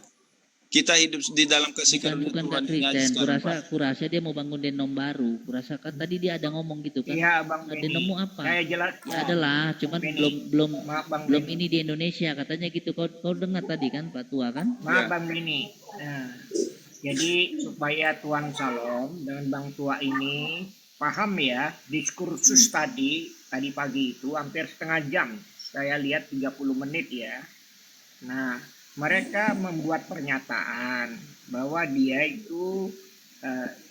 Kita hidup di dalam kasih karunia Bukan Tuhan Kak ini aja Kristen, sekarang, Pak. kurasa dia mau bangun denom baru. Kurasa kan tadi dia ada ngomong gitu kan. Iya Bang Benny. Denommu apa? Saya jelas. Ya adalah, cuman Benny. belum Maaf Bang belum Benny. ini di Indonesia katanya gitu. Kau dengar tadi kan Pak Tua kan? Maaf Ya. Bang Benny. Nah, jadi supaya Tuan Salom dengan Bang Tua ini paham ya, diskursus tadi pagi itu hampir setengah jam. Saya lihat 30 menit ya. Nah, mereka membuat pernyataan bahwa dia itu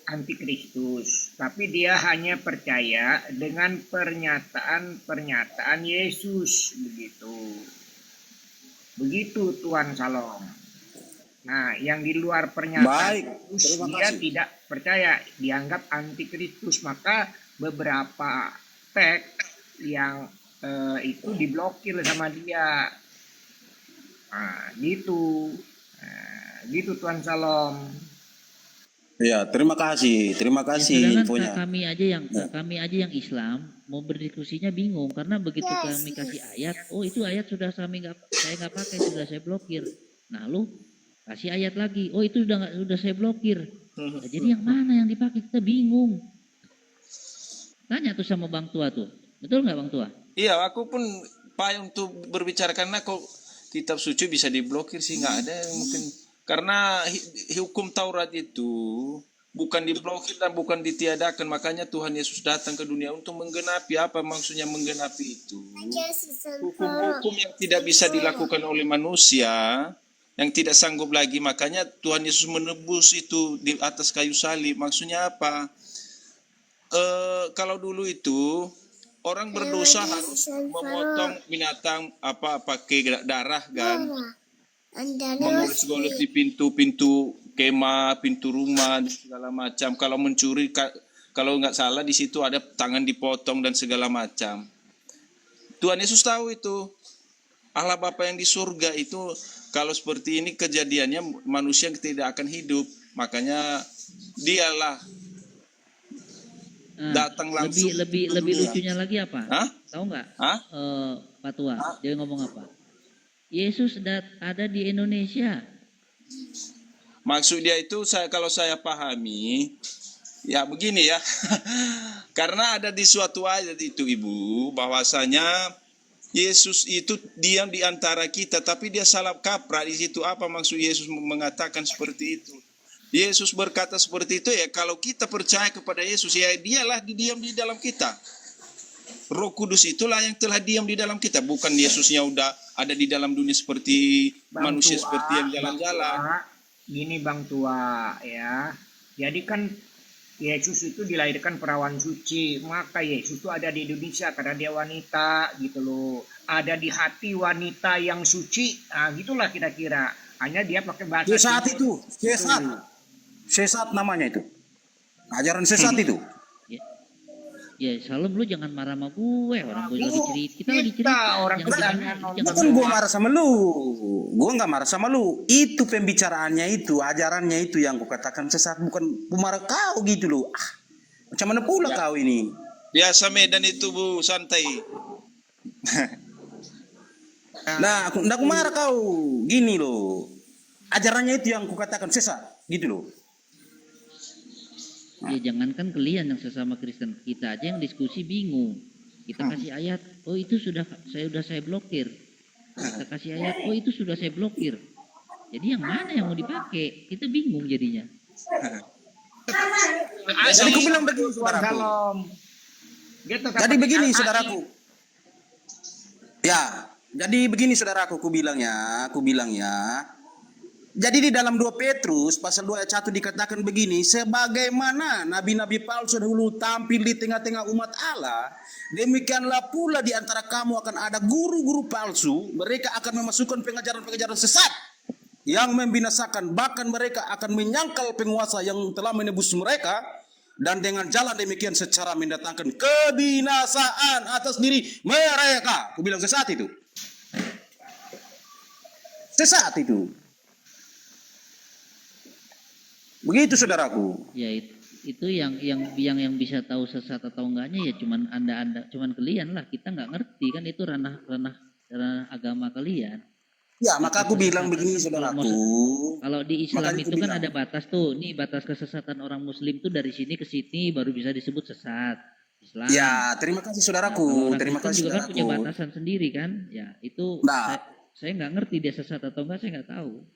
antikristus, tapi dia hanya percaya dengan pernyataan Yesus begitu Tuan Salom. Nah, yang di luar pernyataan Yesus dia tidak percaya, dianggap antikristus, maka beberapa teks yang itu diblokir sama dia. Nah, gitu Tuan Salom. Ya, terima kasih Sedangkan infonya. kami aja yang Islam mau berdiskusinya bingung karena begitu kami kasih ayat, itu ayat sudah saya nggak pakai, sudah saya blokir. Nah lu kasih ayat lagi, itu sudah saya blokir. Nah, jadi yang mana yang dipakai kita bingung. Tanya tuh sama Bang Tua tuh, betul nggak Bang Tua? Iya, aku pun payung untuk berbicara karena kok kitab suci bisa diblokir sih nggak ada yang mungkin karena hukum Taurat itu bukan diblokir dan bukan ditiadakan, makanya Tuhan Yesus datang ke dunia untuk menggenapi. Apa maksudnya menggenapi itu? Hukum-hukum yang tidak bisa dilakukan oleh manusia, yang tidak sanggup lagi, makanya Tuhan Yesus menebus itu di atas kayu salib. Maksudnya apa? Kalau dulu itu orang berdosa harus memotong binatang pakai darah kan, memoles-goles di pintu kemah, pintu rumah dan segala macam. Kalau mencuri, kalau nggak salah di situ ada tangan dipotong dan segala macam. Tuhan Yesus tahu itu. Allah Bapa yang di surga itu kalau seperti ini kejadiannya manusia tidak akan hidup. Makanya dialah datang langsung. Lebih lucunya lagi apa? Hah? Tahu nggak? Hah? Pak Tua, dia ngomong apa? Yesus ada di Indonesia. Maksud dia itu kalau saya pahami, ya begini ya. Karena ada di suatu ayat itu Ibu, bahwasanya Yesus itu diam di antara kita, tapi dia salah kaprah di situ. Apa maksud Yesus mengatakan seperti itu? Yesus berkata seperti itu ya, kalau kita percaya kepada Yesus, ya dialah diam di dalam kita. Roh Kudus itulah yang telah diam di dalam kita, bukan Yesusnya udah ada di dalam dunia seperti Bang manusia Tua, seperti yang jalan-jalan. Gini Bang Tua ya. Jadi kan Yesus itu dilahirkan perawan suci, maka Yesus itu ada di Indonesia karena dia wanita gitu loh. Ada di hati wanita yang suci, nah gitulah kira-kira. Hanya dia pakai bahasa Sesat timur. itu, sesat. Sesat namanya itu. Ajaran sesat itu. Ya, Salom lu jangan marah sama gue, orang gue lagi cerita. Kita lagi cerita. Orang Bukan gue marah sama lu. Gue nggak marah sama lu. Itu pembicaraannya itu, ajarannya itu yang gue katakan sesat. Bukan marah kau gitu loh. Macam mana pula kau ini? Biasa Medan itu Bu, santai. Nah, aku marah kau. Gini loh. Ajarannya itu yang aku katakan sesat. Gitu loh. Ya jangankan kalian yang sesama Kristen, kita aja yang diskusi bingung. Kita kasih ayat, oh itu sudah saya blokir. Kita kasih ayat, oh itu sudah saya blokir. Jadi yang mana yang mau dipakai? Kita bingung jadinya. Jadi aku bilang begini saudaraku. Jadi begini saudaraku. Ya, jadi begini saudaraku, aku bilang ya. Jadi di dalam 2 Petrus pasal 2 ayat 1 dikatakan begini, sebagaimana nabi-nabi palsu dahulu tampil di tengah-tengah umat Allah, demikianlah pula di antara kamu akan ada guru-guru palsu, mereka akan memasukkan pengajaran-pengajaran sesat yang membinasakan, bahkan mereka akan menyangkal penguasa yang telah menebus mereka, dan dengan jalan demikian secara mendatangkan kebinasaan atas diri mereka. Aku bilang sesat itu. Sesat itu. Begitu saudaraku. Ya itu yang bisa tahu sesat atau enggaknya ya cuman cuman kalian lah. Kita nggak ngerti kan, itu ranah agama kalian. Ya, maka aku bilang begini saudaraku. Kalau di Islam itu kan ada batas tuh. Nih batas kesesatan orang Muslim tuh dari sini ke sini baru bisa disebut sesat. Islam. Ya, terima kasih saudaraku. Nah, terima kasih juga kan saudaraku. punya batasan sendiri kan. Ya itu saya nggak ngerti dia sesat atau enggak, saya nggak tahu.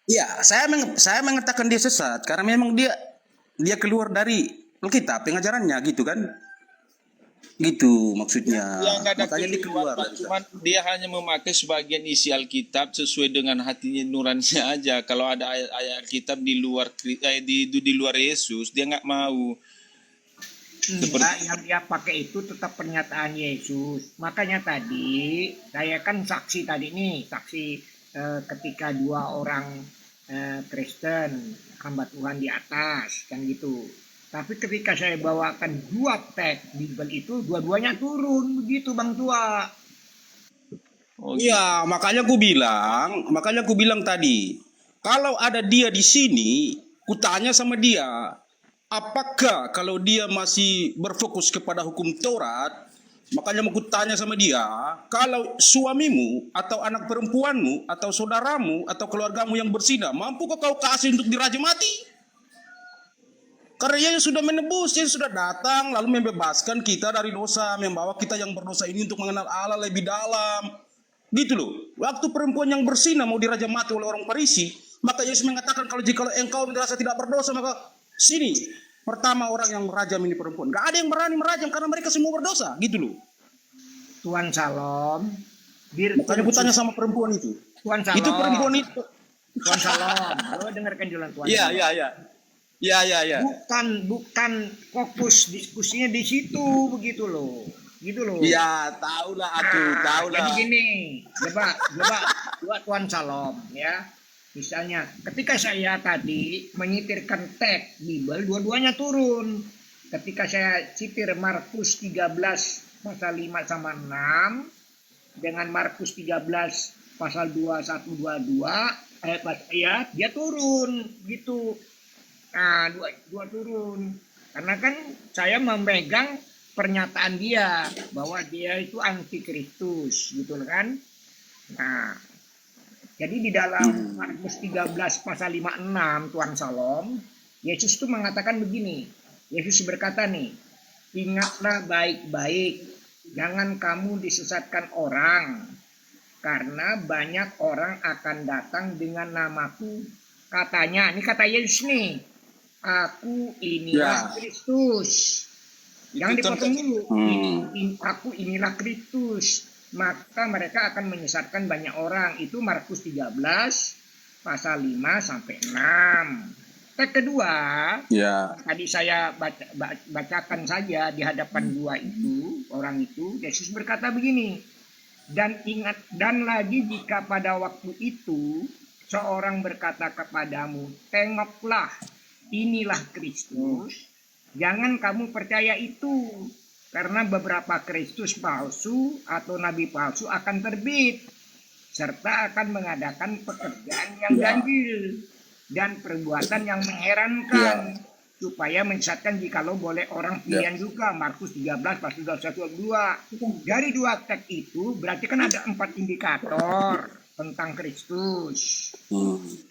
Ya, saya mengatakan dia sesat karena memang dia keluar dari Alkitab pengajarannya gitu kan. Gitu maksudnya. Dia nggak ada Makanya dia keluar. Cuman dia hanya memakai sebagian isi Alkitab sesuai dengan hatinya nuraninya aja. Kalau ada ayat Alkitab di luar Yesus, dia nggak mau. Yang dia pakai itu tetap pernyataan Yesus. Makanya tadi saya kan saksi ketika 2 orang Kristen hamba Tuhan di atas kan gitu. Tapi ketika saya bawakan 2 teks Bible itu, dua-duanya turun begitu Bang Tua. Iya, makanya aku bilang tadi, kalau ada dia di sini, kutanya sama dia, apakah kalau dia masih berfokus kepada hukum Taurat, makanya mau kutanya sama dia, kalau suamimu atau anak perempuanmu atau saudaramu atau keluargamu yang berzina, mampukah kau kasih untuk dirajam mati? Karena dia sudah menebus, dia sudah datang lalu membebaskan kita dari dosa, membawa kita yang berdosa ini untuk mengenal Allah lebih dalam. Gitu loh. Waktu perempuan yang berzina mau dirajam mati oleh orang Farisi, maka Yesus mengatakan kalau engkau merasa tidak berdosa, maka sini. Pertama orang yang merajam ini perempuan. Gak ada yang berani merajam karena mereka semua berdosa. Gitu loh. Tuhan Shalom. Makanya aku tanya sama perempuan itu. Tuhan Shalom. Itu perempuan itu. Tuhan Shalom. Lo dengarkan dulu Tuhan. Iya. Bukan fokus diskusinya di situ begitu loh. Iya, tahulah aku, tahulah. Jadi gini, coba Tuhan Shalom ya. Misalnya ketika saya tadi menyitirkan teks Bible, dua-duanya turun. Ketika saya citir Markus 13 pasal 5 sama 6 dengan Markus 13 pasal 21-22 ayat dia turun gitu. Nah, dua turun. Karena kan saya memegang pernyataan dia bahwa dia itu antikristus gitu kan. Nah, jadi di dalam Markus 13 pasal 56 Tuhan Shalom, Yesus itu mengatakan begini. Yesus berkata nih, ingatlah baik-baik, jangan kamu disesatkan orang, karena banyak orang akan datang dengan namaku, katanya, ini kata Yesus nih, aku inilah Kristus. Jangan dipotong dulu. Aku inilah Kristus. Maka mereka akan menyesatkan banyak orang. Itu Markus 13 pasal 5 sampai 6. teks kedua, Ya. tadi saya bacakan saja di hadapan dua itu, orang itu, Yesus berkata begini, dan ingat, dan lagi jika pada waktu itu seorang berkata kepadamu, tengoklah, inilah Kristus, jangan kamu percaya itu, karena beberapa Kristus palsu atau nabi palsu akan terbit, serta akan mengadakan pekerjaan yang ganjil dan perbuatan yang mengherankan, supaya menyesatkan jikalau boleh orang pilihan juga. Markus 13 pasal 21-22. Dari dua teks itu berarti kan ada 4 indikator tentang Kristus.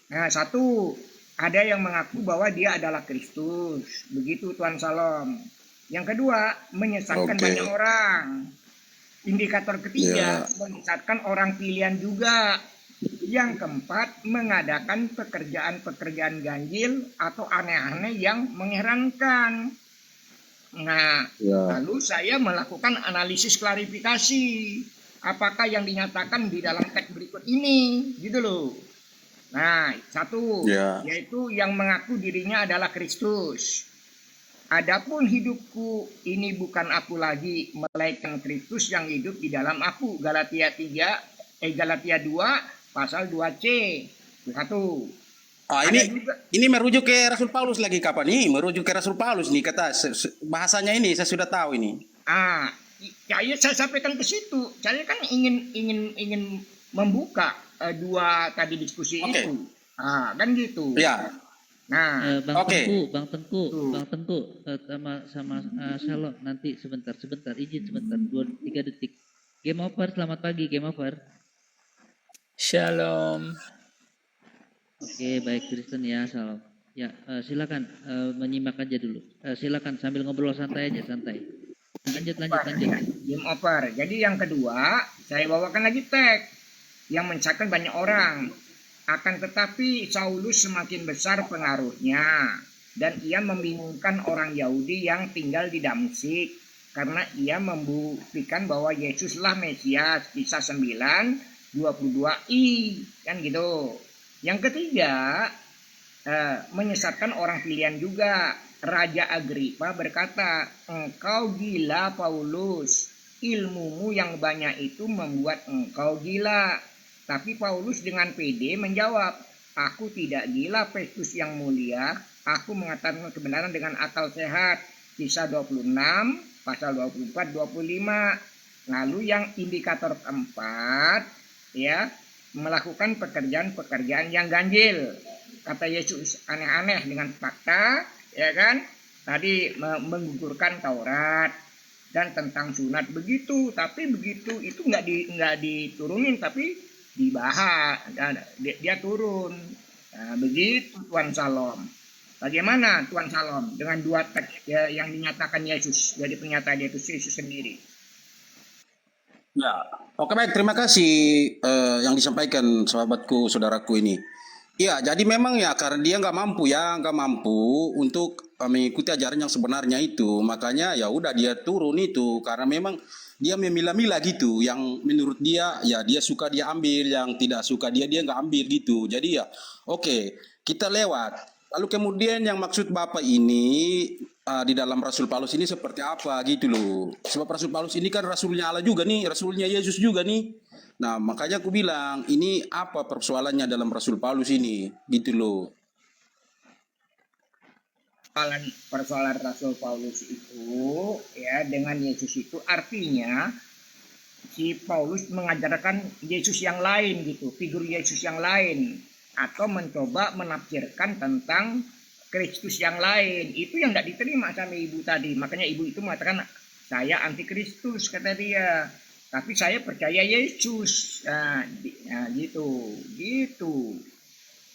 Nah, satu, ada yang mengaku bahwa dia adalah Kristus, begitu Tuan Salom. Yang kedua, menyesatkan banyak orang. Indikator ketiga, menyesatkan orang pilihan juga. Yang keempat, mengadakan pekerjaan-pekerjaan ganjil atau aneh-aneh yang mengherankan. Nah, lalu saya melakukan analisis klarifikasi. Apakah yang dinyatakan di dalam teks berikut ini, gitu loh. Nah, satu, yaitu yang mengaku dirinya adalah Kristus. Adapun hidupku ini bukan aku lagi, melainkan Kristus yang hidup di dalam aku. Galatia 2 pasal 2C. Satu. Ini merujuk ke Rasul Paulus lagi kapan nih? Merujuk ke Rasul Paulus nih, kata bahasanya ini saya sudah tahu ini. Ya, saya sampaikan ke situ. Saya kan ingin membuka dua tadi diskusi itu. Kan gitu. Ya. Nah, Bang Tengku, sama Shalom nanti sebentar, izin sebentar, 2-3 detik. Game over, selamat pagi, game over. Shalom. Oke, baik Kristen ya, Shalom. Ya, silakan menyimak aja dulu. Silakan sambil ngobrol santai aja, santai. Lanjut. Game over. Jadi yang kedua, saya bawakan lagi teks yang menyesatkan banyak orang. Akan tetapi Saulus semakin besar pengaruhnya dan ia membingungkan orang Yahudi yang tinggal di Damsyik karena ia membuktikan bahwa Yesuslah Mesias. Kisah 9:22i, kan gitu. Yang ketiga, menyesatkan orang pilihan juga. Raja Agripa berkata, engkau gila Paulus, ilmumu yang banyak itu membuat engkau gila. Tapi Paulus dengan pede menjawab, aku tidak gila Festus yang mulia, aku mengatakan kebenaran dengan akal sehat. Kisah 26 pasal 24-25. Lalu yang indikator keempat, ya, melakukan pekerjaan-pekerjaan yang ganjil. Kata Yesus aneh-aneh dengan fakta, ya kan? Tadi menggugurkan Taurat dan tentang sunat begitu, tapi begitu itu nggak diturunin, tapi dibahas, dia turun. Nah, begitu Tuan Salom. Bagaimana Tuan Salom dengan dua teks yang dinyatakan Yesus, jadi pernyataan Yesus sendiri? Ya, oke baik, terima kasih yang disampaikan sahabatku, saudaraku ini. Ya, jadi memang ya karena dia nggak mampu untuk mengikuti ajaran yang sebenarnya itu, makanya ya udah dia turun itu karena memang dia memilah-milah gitu, yang menurut dia ya dia suka dia ambil, yang tidak suka dia nggak ambil gitu. Jadi ya oke, kita lewat. Lalu kemudian yang maksud Bapak ini di dalam Rasul Paulus ini seperti apa gitu loh. Sebab Rasul Paulus ini kan rasulnya Allah juga nih, rasulnya Yesus juga nih. Nah makanya aku bilang ini apa persoalannya dalam Rasul Paulus ini gitu loh. Persoalan Rasul Paulus itu ya dengan Yesus itu artinya si Paulus mengajarkan Yesus yang lain gitu, figur Yesus yang lain, atau mencoba menafsirkan tentang Kristus yang lain. Itu yang tidak diterima sama ibu tadi. Makanya ibu itu mengatakan saya anti Kristus kata dia, tapi saya percaya Yesus. Nah gitu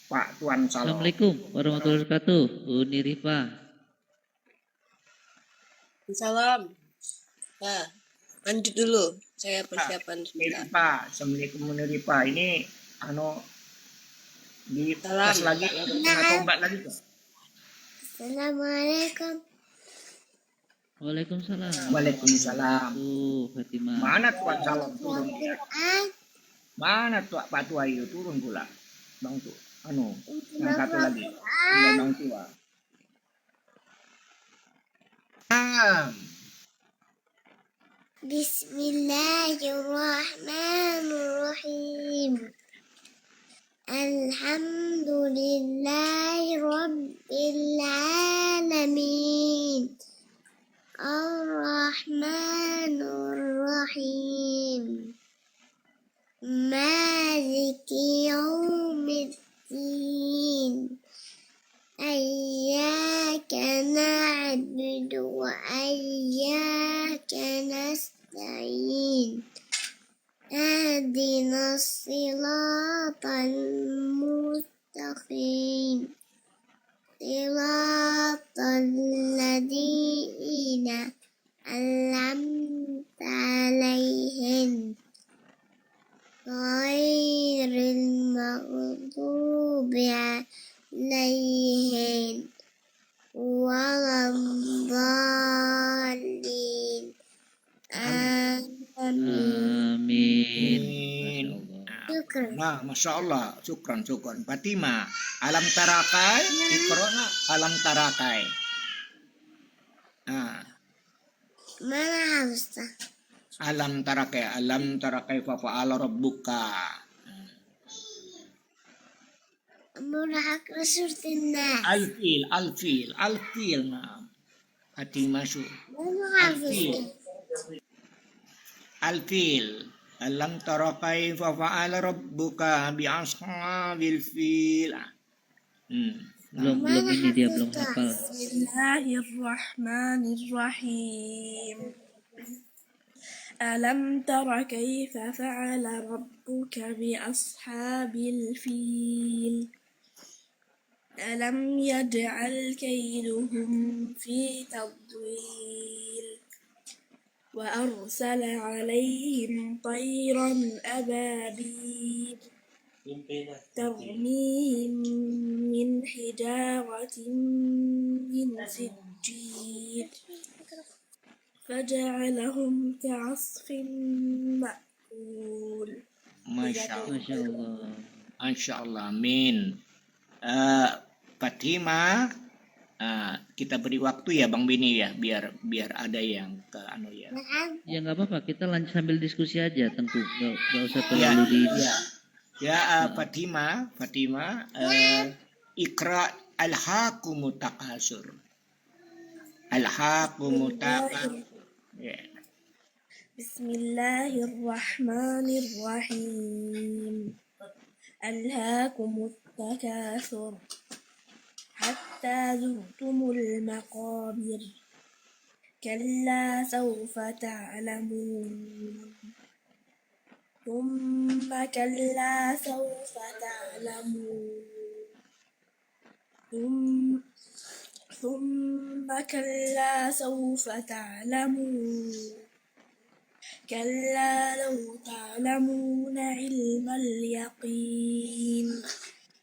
Pak Tuan Salom. Assalamualaikum warahmatullahi wabarakatuh. Uni Rifa. Salam. Nah, lanjut dulu. Saya persiapan sebentar. Pak, Assalamualaikum Uni Rifa. Ini di kelas lagi obat lagi tuh. Assalamualaikum. Waalaikumsalam. Waalaikumsalam. Fatimah. Mana Tuan Salom turun? Mana Pak Tua itu turun pula? Bang tuh. yang satu lagi gelombang tua. Bismillahirrahmanirrahim. Alhamdulillahi Rabbil Alamin. Ar-Rahmanir-Rahim. Maliki Yawmiddin. Iyyaka na'budu wa iyyaka nasta'in. Ihdinas siratal mustaqim. Siratal ladzina an'amta 'alaihim ghairil maghdubi 'alaihim waladdallin. Amin. Nah, Masya Allah, syukran. Fatima, alam tarakai, ikrona alam tarakai. Mana harusnya? Alam tarakai fa fa'ala rabbuka. Murahak rasulina. Alfil. Nah. Fatima su. Mana harusnya? Alfil. Alam tara kaifa fa'ala rabbuka bi ashabil fil. Belum ini dia belum hafal. Bismillahirrahmanirrahim. Alam tara kaifa fa'ala rabbuka bi ashabil fil. Alam yaj'al kaiduhum fi tadlil. وأرسل عليهم طيرا أبابيل ترميهم من حجارة من سجيل فجعلهم كعصف مأكول. Masya Allah. Amin. Fatima, kita beri waktu ya Bang Bini ya, biar ada yang ke ya. Ya nggak apa-apa, kita lanjut sambil diskusi aja, tentu nggak usah terlalu Fatima, Iqra alhaakumut takasur. Bismillahirrahmanirrahim. Alhaakumut takasur hatta zurtumul maqabir. كلا سوف تعلمون ثم كلا سوف تعلمون ثم كلا سوف تعلمون كلا لو تعلمون علم اليقين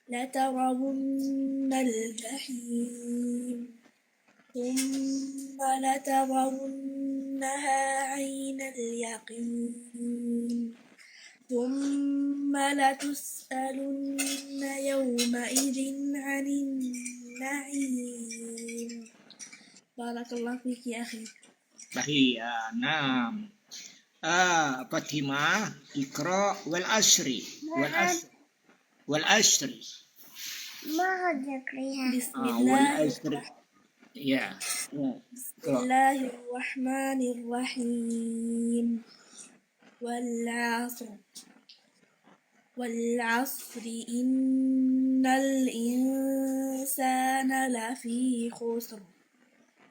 لترون الجحيم ثم لترونها عين اليقين ثم لتسألن يومئذ عن النعيم. بارك الله فيك يا أخي. نعم. Fatima, Iqra wal asri. Bismillahirrahmanirrahim. Bismillahirrahmanirrahim. والعصر إن الإنسان لفي خسر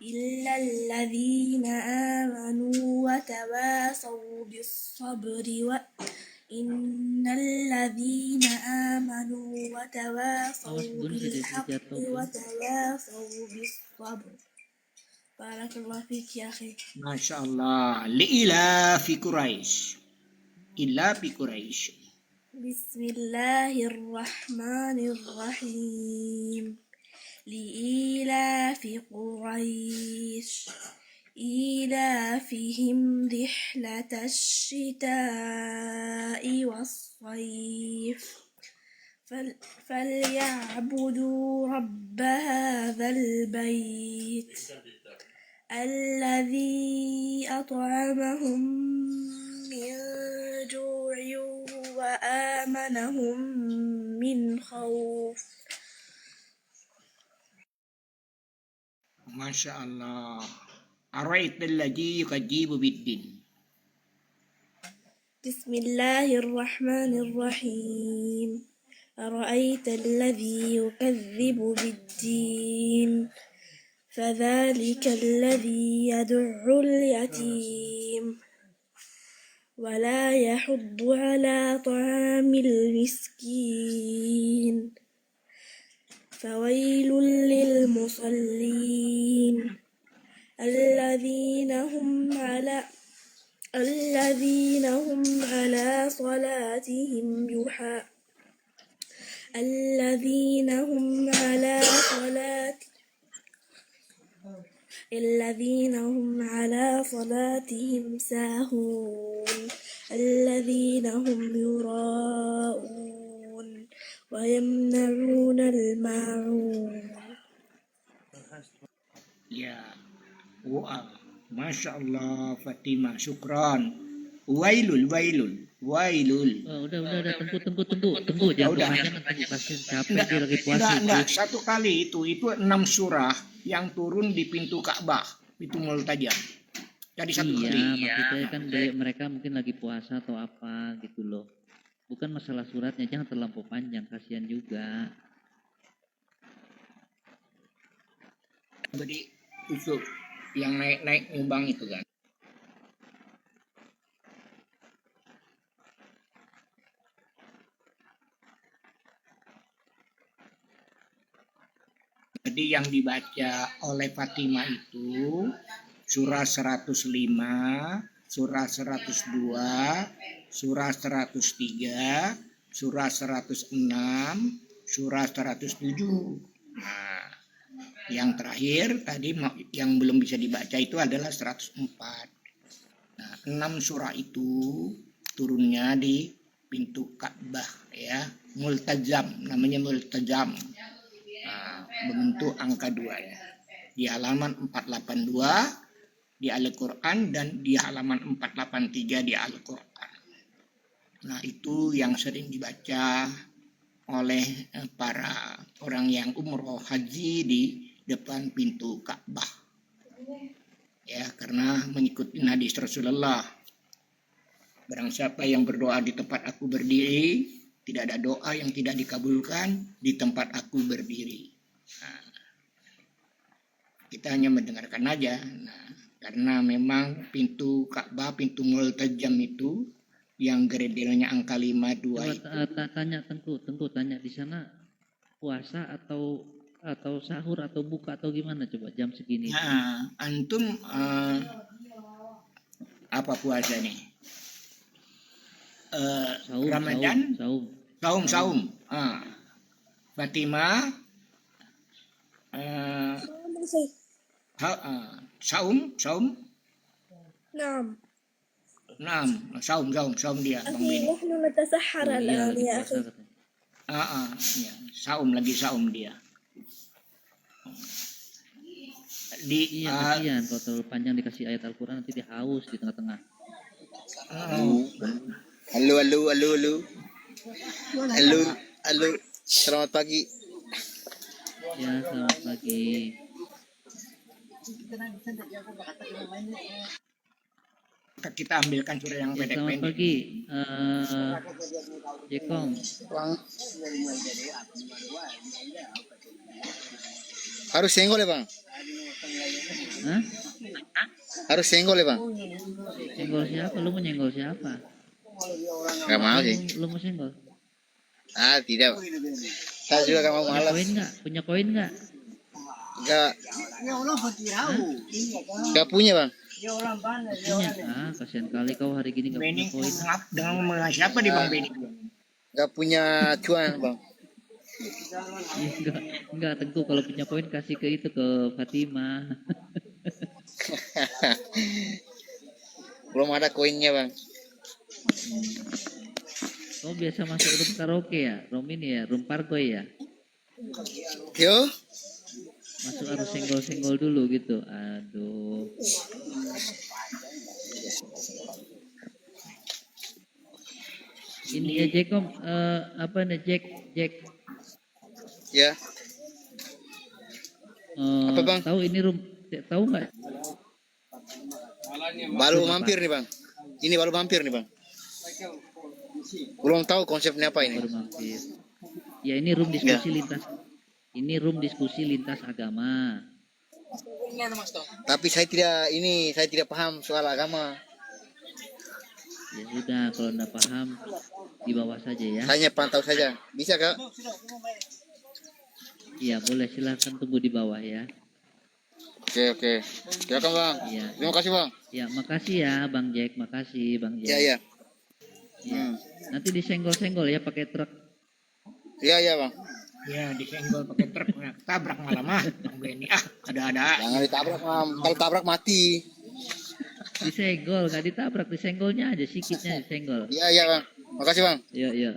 إلا الذين آمنوا وتواصوا بالصبر إن الذين آمنوا وتواصوا بالحق وتواصوا بالصبر. بارك الله فيك يا أخي. ما شاء الله. لإلاف قريش. بسم الله الرحمن الرحيم. لإلاف قريش إيلافهم رحلة الشتاء والصيف فليعبدوا رب هذا البيت الذي أطعمهم من جوع وآمنهم من خوف. Masya Allah. Araital ladzi yukadzibu biddin. Bismillahirrahmanirrahim. أرأيت الذي يكذب بالدين فذلك الذي يدع اليتيم ولا يحض على طعام المسكين فويل للمصلين الذين هم على صلاتهم ساهون الذين هم يراءون ويمنعون الماعون. Ya, wah, Masya Allah Fatimah, syukran. Wailul. Oh, udah, tunggu, jangan kepanjangan, tunggu, kasihan capek dia lagi puasa. Enggak, satu kali itu 6 surah yang turun di pintu Ka'bah, itu Multajam. Jadi satu kali. Maksudnya kan mereka mungkin lagi puasa atau apa gitu loh. Bukan masalah suratnya, jangan terlampau panjang, kasihan juga. Jadi itu yang naik nyumbang itu kan. Jadi yang dibaca oleh Fatimah itu surah 105, surah 102, surah 103, surah 106, surah 107. Nah, yang terakhir tadi yang belum bisa dibaca itu adalah 104. Nah, 6 surah itu turunnya di pintu Ka'bah ya, multajam, namanya multajam. Nah, berbentuk angka 2 ya. Di halaman 482 di Al-Qur'an dan di halaman 483 di Al-Qur'an. Nah, itu yang sering dibaca oleh para orang yang umroh haji di depan pintu Ka'bah. Ya, karena mengikuti hadis Rasulullah. Barang siapa yang berdoa di tempat aku berdiri, tidak ada doa yang tidak dikabulkan di tempat aku berdiri. Nah, kita hanya mendengarkan aja. Nah, karena memang pintu Ka'bah, pintu Multajam itu yang geredelnya angka 52 itu. Tanya tanya di sana puasa atau sahur atau buka atau gimana coba jam segini? Nah, antum apa puasa nih? Ramadan? Saum. Fatimah saum. Naam, saum dia Bang Beni. نحن نتسحر الآن يا أخي. Ya, saum dia. Kasihan kalau terlalu panjang dikasih ayat Al-Quran nanti dia haus di tengah-tengah. Halo. Selamat pagi. Ya, selamat pagi. Kita ambilkan surah yang pendek-pendek. Selamat pagi, Jekong. Harus senggol ya bang? Hah? Harus senggol ya bang? Senggol siapa? Lu mau nyenggol siapa? Gak mau sih. Lu mau senggol? Tidak. Saya juga gak mau malas. Punya koin nggak? Gak punya bang. Punya? Kasihan kali kau hari gini gak punya koin. Dengan siapa di Bang Beni? Gak punya cuan bang. Enggak, Tengku kalau punya koin kasih ke itu ke Fatimah. Belum ada koinnya bang. Kau biasa masuk room karaoke ya? Room ini ya, room parkoy ya? Yo. Masuk harus senggol-senggol dulu gitu. Aduh. Ini ya Jack, apa nih Jack? Ya. Apa bang? Tahu ini room? Tahu nggak? Baru mampir nih bang. Ini baru mampir nih bang. Belum tahu konsepnya apa ini. Baru mampir. Ya ini room diskusi lintas. Ini room diskusi lintas agama. Tapi saya tidak paham soal agama. Ya sudah, kalau anda paham di bawah saja ya. Hanya pantau saja. Bisa kak? Iya boleh, silahkan tunggu di bawah ya. Oke. Silakan bang. Iya. Terima kasih bang. Ya makasih ya Bang Jack, makasih Bang Jack. Iya. Nanti disenggol-senggol ya pakai truk. Iya bang. Ya disenggol pakai truk, tabrak malah mah Bang Benny. Ada. Jangan ditabrak mam. Kalau tabrak mati. Disenggol, nggak ditabrak, disenggolnya aja, sikitnya disenggol. Iya bang. Makasih bang. Iya.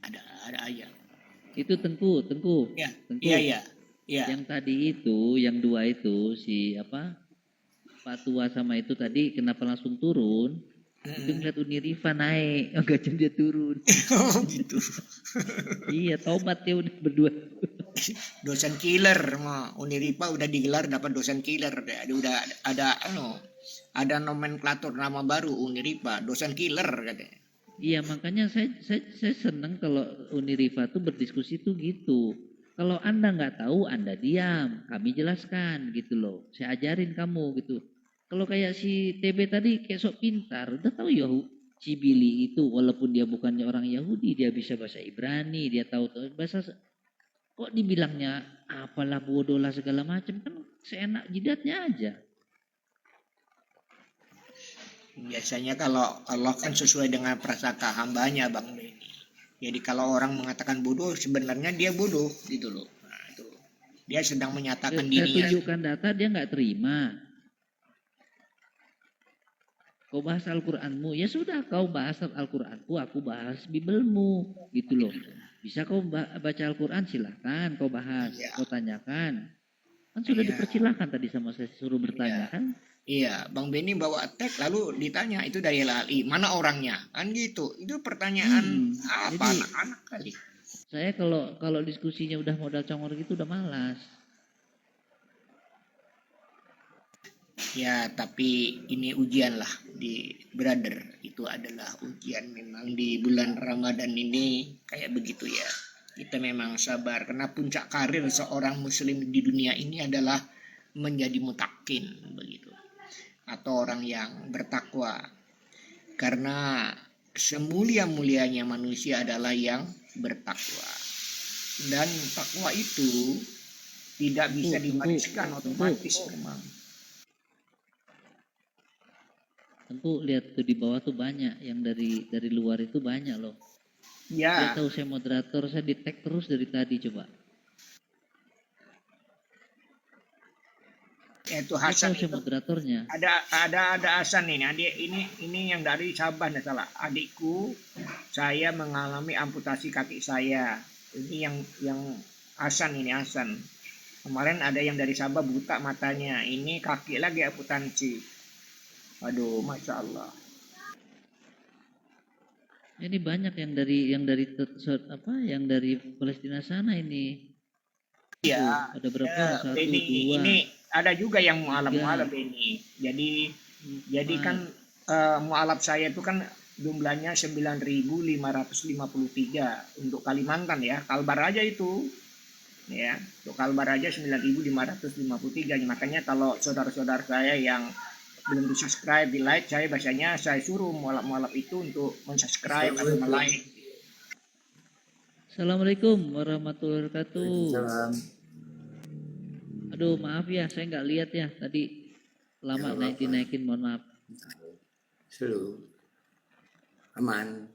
Ada aja. Itu Tengku. Ya. Tengku. Iya. Yang tadi itu, yang dua itu si apa? Pak Tua sama itu tadi kenapa langsung turun? Itu ngeliat Unirifa naik, enggak jadi dia turun. Oh gitu. Iya, tobat ya udah berdua. Dosen killer mah Unirifa udah digelar dapat dosen killer. Udah ada nomenklatur nama baru Unirifa, dosen killer katanya. Iya, makanya saya senang kalau Unirifa tuh berdiskusi tuh gitu. Kalau Anda nggak tahu, Anda diam, kami jelaskan gitu loh. Saya ajarin kamu gitu. Kalau kayak si TB tadi kayak sok pintar, udah tahu si Billy itu walaupun dia bukannya orang Yahudi, dia bisa bahasa Ibrani, dia tahu bahasa, kok dibilangnya apalah bodoh lah segala macam, kan seenak jidatnya aja. Biasanya kalau Allah kan sesuai dengan prasangka hambanya Bang Benny. Jadi kalau orang mengatakan bodoh, sebenarnya dia bodoh gitu loh. Nah, itu. Dia sedang menyatakan Saya dirinya. tunjukkan data, dia nggak terima. Kau bahas Al-Quranmu, ya sudah kau bahas Al-Quranku, aku bahas Bibelmu, gitu loh. Bisa kau baca Al-Quran, silahkan kau bahas, kau tanyakan. Kan sudah dipersilahkan tadi sama saya suruh bertanya kan. Iya, Bang Benny bawa tag lalu ditanya itu dari LHI, mana orangnya? Kan gitu. Itu pertanyaan apa Jadi, anak-anak kali. Saya kalau diskusinya udah modal congor gitu udah malas. Ya, tapi ini ujian lah di brother. Itu adalah ujian memang di bulan Ramadan ini kayak begitu ya. Kita memang sabar karena puncak karir seorang muslim di dunia ini adalah menjadi mutakin begitu. Atau orang yang bertakwa. Karena semulia-mulianya manusia adalah yang bertakwa. Dan takwa itu tidak bisa diwariskan otomatis memang. Tentu lihat tuh di bawah tuh banyak yang dari luar itu banyak loh. Ya. Dia tahu saya moderator, saya di tag terus dari tadi coba. Itu Hasan itu moderatornya. Ada Hasan ini yang dari Sabah nggak salah. Adikku saya mengalami amputasi kaki saya. Ini yang Hasan ini Hasan. Kemarin ada yang dari Sabah buta matanya. Ini kaki lagi amputasi. Aduh, masya Allah. Ini banyak yang dari Palestina sana ini. Iya. Ada berapa? Satu, dua. Ini ada juga yang mualaf ini. Jadi kan mualaf saya itu kan jumlahnya 9.553 untuk Kalimantan ya. Kalbar aja itu. Ya, untuk Kalbar aja 9.553. Makanya kalau saudara-saudara saya yang belum di-subscribe, di-like, saya suruh mualaf-mualaf itu untuk men-subscribe atau like. Assalamualaikum warahmatullahi wabarakatuh. Aduh maaf ya, saya nggak lihat ya tadi lama naikin, mohon maaf. Seru, aman.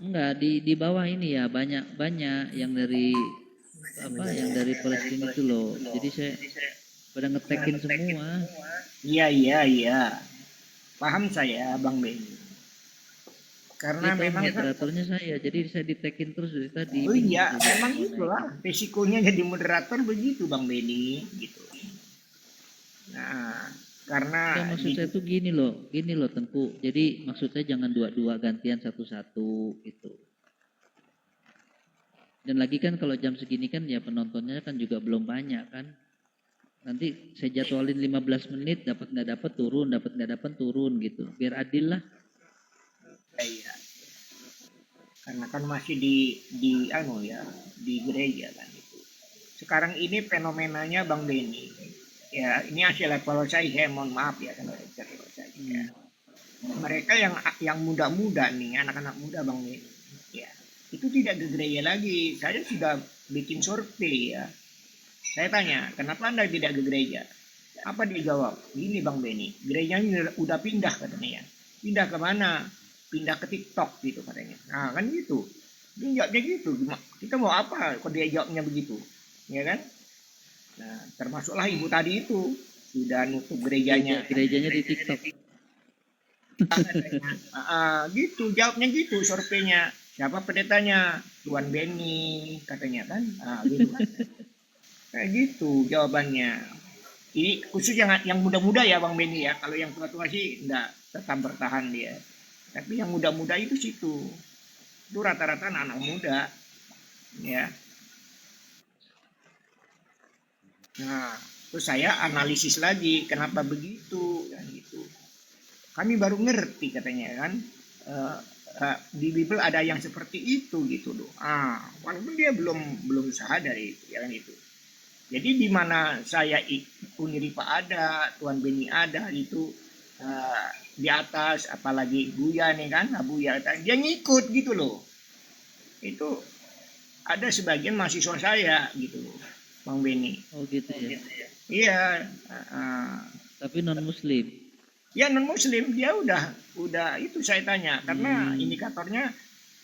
Enggak di bawah ini ya banyak yang dari yang dari Palestina itu loh. Jadi saya pada ngetekin semua. Iya. paham saya Bang Benny. Karena Dia tahu memang kan, moderatornya saya, jadi saya ditekin terus dari tadi. oh Bingung iya, saya memang mau itulah naikin. resikonya jadi moderator begitu Bang Benny gitu. Nah, karena Ya maksud saya tuh gini loh Tengku. Jadi maksud saya jangan dua-dua, gantian satu-satu gitu. Dan lagi kan kalau jam segini kan ya penontonnya kan juga belum banyak kan. Nanti saya jadwalin 15 menit, dapat nggak dapat turun gitu. Biar adil lah. iya, karena kan masih di anu ya, di gereja kan itu. Sekarang ini fenomenanya Bang Benny. Ya, ini hasil evaluasi saya mohon maaf ya kalau saya. Ya. Mereka yang muda-muda nih, anak-anak muda Bang Benny. Ya, itu tidak ke gereja lagi. Saya sudah bikin survei ya. Saya tanya, kenapa Anda tidak ke gereja? Apa dia jawab? Gini Bang Benny, gerejanya udah pindah katanya. Pindah ke mana? Pindah ke TikTok gitu katanya. Nah kan gitu. Dia jawabnya gitu. Kita mau apa kalau dia jawabnya begitu? Ya kan? Nah termasuklah ibu tadi itu. Sudah nutup gerejanya. Gerejanya di TikTok. Gitu, jawabnya gitu surveinya. Siapa pendetanya? Tuan Benny katanya kan. Gitu kan. Kayak gitu jawabannya. Ini khusus yang muda-muda ya Bang Benny ya. Kalau yang tua-tua sih enggak, tetap bertahan dia. Tapi yang muda-muda itu situ. Itu rata-rata anak muda. Ya. Nah, terus saya analisis lagi kenapa begitu kan gitu. Kami baru ngerti katanya kan. Di Bible ada yang seperti itu gitu loh. Walaupun dia belum sadar itu ya kan itu. Jadi di mana saya Uniripa ada, Tuan Benny ada itu di atas, apalagi Buya nih kan, Buya dia ngikut gitu loh. Itu ada sebagian mahasiswa saya gitu loh, Bang Benny. Oh gitu ya. Iya. Tapi non Muslim. Ya non Muslim dia udah itu saya tanya karena indikatornya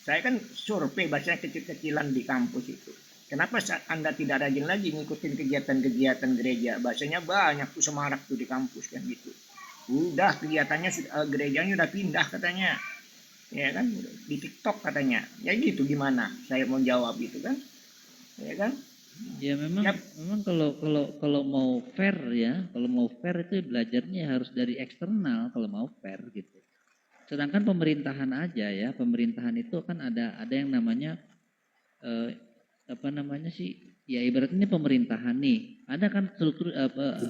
saya kan survei bahasanya kecil-kecilan di kampus itu. Kenapa Anda tidak rajin lagi ngikutin kegiatan-kegiatan gereja? Bahasanya banyak tuh semarak tuh di kampus kan gitu. Udah kegiatannya gerejanya udah pindah katanya. Ya kan di TikTok katanya. Ya gitu gimana? Saya mau jawab gitu kan. Ya kan? Ya memang kalau mau fair ya, kalau mau fair itu belajarnya harus dari eksternal kalau mau fair gitu. Sedangkan pemerintahan aja ya, pemerintahan itu kan ada yang namanya apa namanya sih? Ya ibaratnya ini pemerintahan nih. Ada kan struktur apa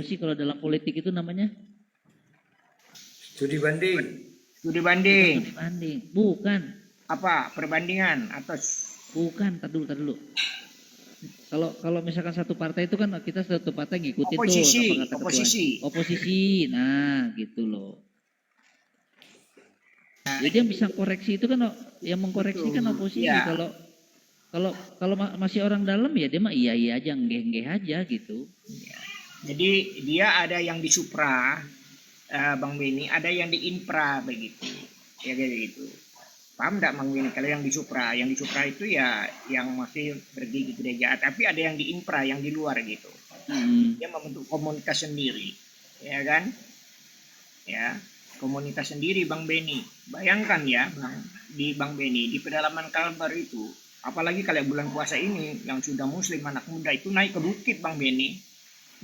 sih kalau dalam politik itu namanya? Studi banding. Studi banding. Studi banding. Bukan. Apa? Perbandingan atau bukan? Tar dulu. Kalau misalkan satu partai itu kan kita satu partai ngikutin oposisi, tuh oposisi. Nah, gitu loh. Jadi yang bisa koreksi itu kan yang mengkoreksi kan oposisi. Ya. Kalau masih orang dalam ya dia mah iya aja, enggeh aja gitu. Ya. Jadi dia ada yang di supra, Bang Benny, ada yang di infra begitu. Ya kayak gitu. Paham enggak Bang Benny? Kalau yang di supra itu ya yang masih pergi ke gereja, tapi ada yang di infra, yang di luar gitu. Dia membentuk komunitas sendiri. Ya kan? Ya, komunitas sendiri Bang Benny. Bayangkan ya, Bang Benny, di pedalaman Kalbar itu, apalagi kalau bulan puasa ini yang sudah muslim anak muda itu naik ke bukit Bang Benny.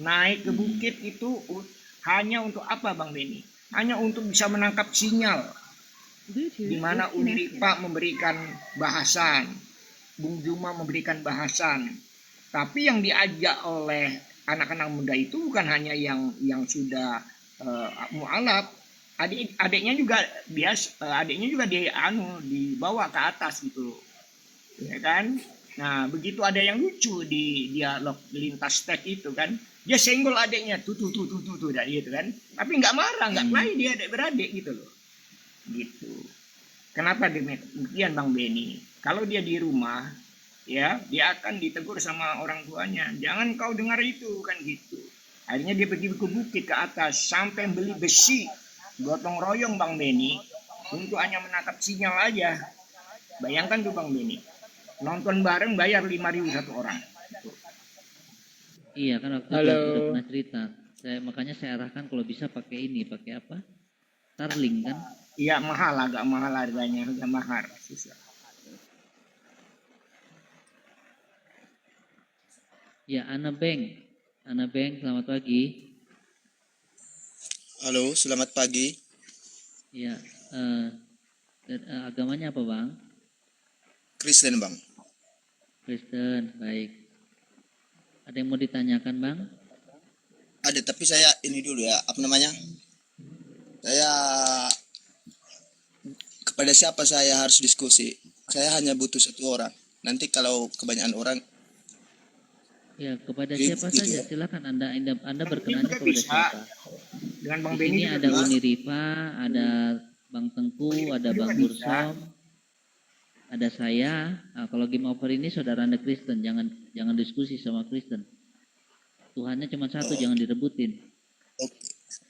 Naik ke bukit itu hanya untuk apa Bang Benny? Hanya untuk bisa menangkap sinyal. Di mana Uniripa memberikan bahasan, Bung Juma memberikan bahasan. Tapi yang diajak oleh anak-anak muda itu bukan hanya yang sudah mualaf, adiknya juga dibawa ke atas gitu. Ya kan? Nah, begitu ada yang lucu di dialog lintas teks itu kan, dia senggol adiknya tuh gitu kan. Tapi nggak marah, nggak kelahi dia adik beradik gitu loh. Gitu. Kenapa demikian Bang Benny? Kalau dia di rumah, ya dia akan ditegur sama orang tuanya. Jangan kau dengar itu kan gitu. Akhirnya dia pergi ke bukit ke atas sampai beli besi, gotong royong Bang Benny untuk hanya menangkap sinyal aja. Bayangkan tuh Bang Benny. Nonton bareng bayar 5.000 satu orang. Iya kan waktu itu udah pernah cerita. Makanya saya arahkan kalau bisa pakai apa? Starling kan? Iya mahal, agak mahal harganya, harga mahar. Susah. Ya, Ana Beng, selamat pagi. Halo, selamat pagi. Ya, agamanya apa bang? Kristen, Bang. Kristen, baik. Ada yang mau ditanyakan bang? Ada, tapi saya ini dulu ya, apa namanya? Saya kepada siapa saya harus diskusi? Saya hanya butuh satu orang. Nanti kalau kebanyakan orang, Ya, kepada Gitu, siapa gitu saja. ya. Silakan Anda berkenanya juga kepada bisa. siapa. Dengan Bang Di Beni sini juga ada bisa. Uni Rifa, ada Bang Tengku, ada juga Bang bisa. Gursom, ada saya. Nah, kalau game over ini saudara Anda Kristen, jangan diskusi sama Kristen. Tuhannya cuma satu, jangan direbutin.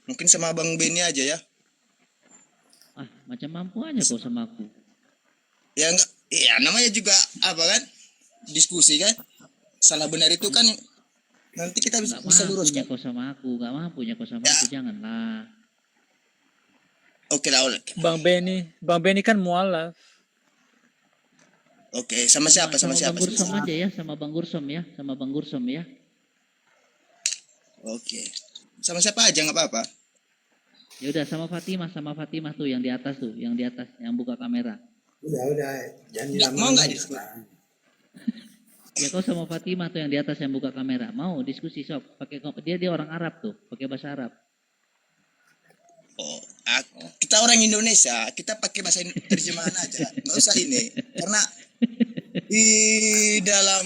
mungkin sama Bang Beni aja ya. Ah, macam mampu aja kau sama aku. Ya enggak, iya namanya juga apa kan? Diskusi kan? Salah benar itu kan nanti kita bisa, Gak bisa mampunya luruskan. kau sama aku, gak mampunya kau sama aku, janganlah. Oke lah, oke. Bang Beni kan mualaf. Oke, sama siapa? Sama Bang siapa? Gursom aja ya, sama Bang Gursom ya, sama Bang Gursom ya. Oke. Sama siapa aja nggak apa-apa. Ya udah sama Fatimah tuh yang di atas, yang buka kamera. Udah, jangan Nggak, mau nggak diskusi? Ya kau sama Fatimah tuh yang di atas yang buka kamera. Mau diskusi sob, pakai dia orang Arab tuh, pakai bahasa Arab. Oh, kita orang Indonesia, kita pakai bahasa terjemahan aja, nggak usah ini, karena di dalam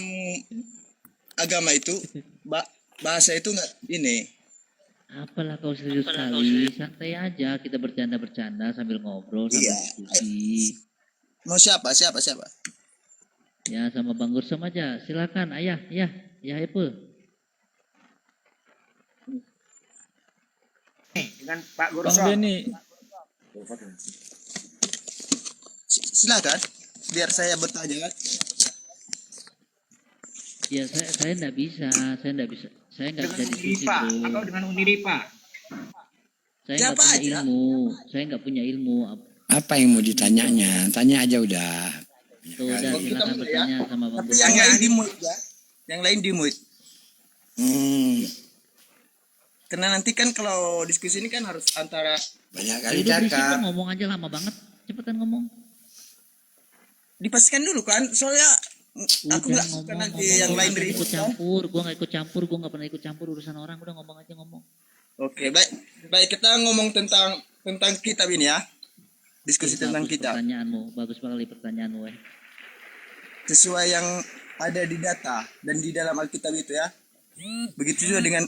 agama itu bahasa itu nggak ini. Apalah kau serius sekali, santai aja, kita bercanda-bercanda sambil ngobrol, sambil diskusi. Mau siapa? Ya sama Bang Gursom aja, silakan ayah, ya Ipul. Dengan Pak Bang Gursom. Beni, Silakan, biar saya bertanya kan. Ya saya nggak bisa, saya nggak bisa diskusi Uniripa, bro. atau dengan Uniripa. Saya nggak punya ilmu. Apa yang mau ditanyanya? Tanya aja udah. Tuh udah silakan bertanya sama Bang Tapi Gursom. yang lain di mute ya, yang lain di mute. Karena nanti kan kalau diskusi ini kan harus antara banyak Ya udah berisik kok, ngomong aja lama banget, cepetan ngomong. Dipastikan dulu kan, soalnya aku nggak suka nanti yang lain Gua ribut ikut kan. campur, gue nggak pernah ikut campur urusan orang, udah ngomong aja ngomong. Oke, baik kita ngomong tentang kitab ini ya. Diskusi Oke, tentang bagus kitab. Pertanyaanmu, bagus sekali pertanyaanmu Sesuai yang ada di data dan di dalam Alkitab itu ya. Begitu juga dengan